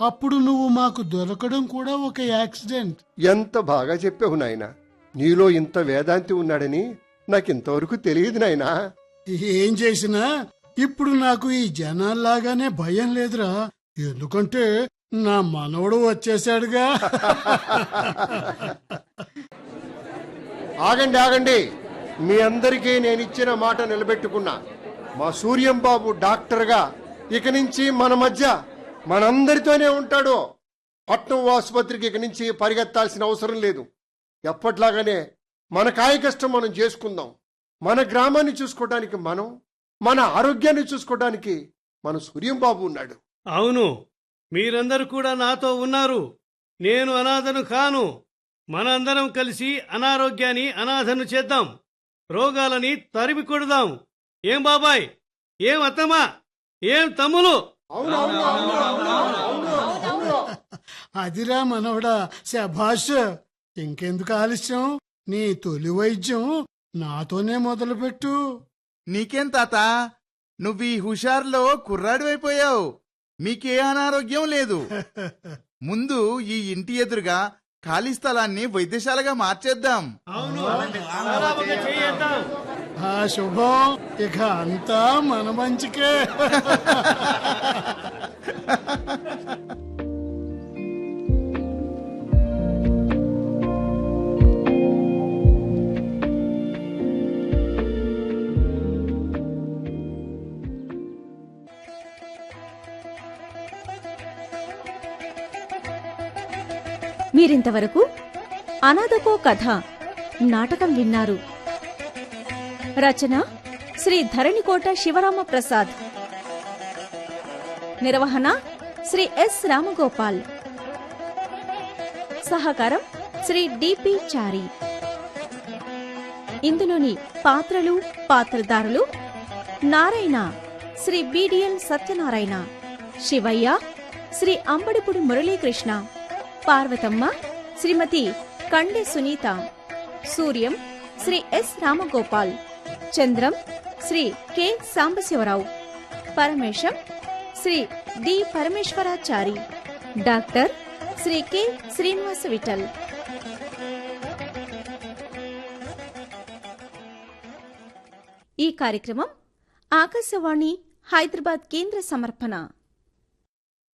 అప్పుడు నువ్వు మాకు దొరకడం కూడా ఒక యాక్సిడెంట్. ఎంత బాగా చెప్పావు నాయనా. నీలో ఇంత వేదాంతి ఉన్నాడని నాకింతవరకు తెలియదు నాయనా. ఏం చేసినా ఇప్పుడు నాకు ఈ జనాల్లాగానే భయం లేదురా. ఎందుకంటే నా మనవడు వచ్చేసాడుగా. ఆగండి ఆగండి, మీ అందరికీ నేనిచ్చిన మాట నిలబెట్టుకున్నా. మా సూర్యం బాబు డాక్టర్గా ఇక నుంచి మన మధ్య మనందరితోనే ఉంటాడు. పట్నం ఆసుపత్రికి ఇక నుంచి పరిగెత్తాల్సిన అవసరం లేదు. ఎప్పట్లాగానే మన కాయ కష్టం మనం చేసుకుందాం. మన గ్రామాన్ని చూసుకోవడానికి మనం, మన ఆరోగ్యాన్ని చూసుకోవడానికి మన సూర్యం బాబు ఉన్నాడు. అవును, మీరందరూ కూడా నాతో ఉన్నారు. నేను అనాథను కాను. మనందరం కలిసి అనారోగ్యాన్ని అనాథను చేద్దాం. రోగాలని తరిమి కొడదాం. ఏం బాబాయ్, ఏం అత్తమ్మా, ఏం తమ్ములు? అదిరా మనవడా, శభాష్. ఇంకెందుకు ఆలస్యం? నీ తొలి వైద్యం నాతోనే మొదలుపెట్టు. నీకేం తాత, నువ్వు ఈ హుషారులో కుర్రాడివైపోయావు. మీకే అనారోగ్యం లేదు. ముందు ఈ ఇంటి ఎదురుగా ఖాళీ స్థలాన్ని వైద్యశాలగా మార్చేద్దాం. ఆ శుభం ఇక అంతా మన మంచికే. మీరింతవరకు అనాథకో కథ నాటకం విన్నారు. రచన శ్రీ ధరణికోట శివరామ ప్రసాద్. నిర్వహణ శ్రీ ఎస్ రామగోపాల్. సహకారం శ్రీ డిపి చారి. ఇందులోని పాత్రలు, పాత్రధారులు: Narayana Shri BDL Satyanarayana, Shivayya Shri Ambadipudi Muralikrishna, Parvathamma Shrimati Kande Sunitha, Suryam Shri S Ramagopal, Chandram Shri K Sambasivarao, Paramesham Shri D Parameswarachari, doctor Shri K Srinivasa Vithal. ఈ కార్యక్రమం ఆకాశవాణి హైదరాబాద్ కేంద్ర సమర్పణ.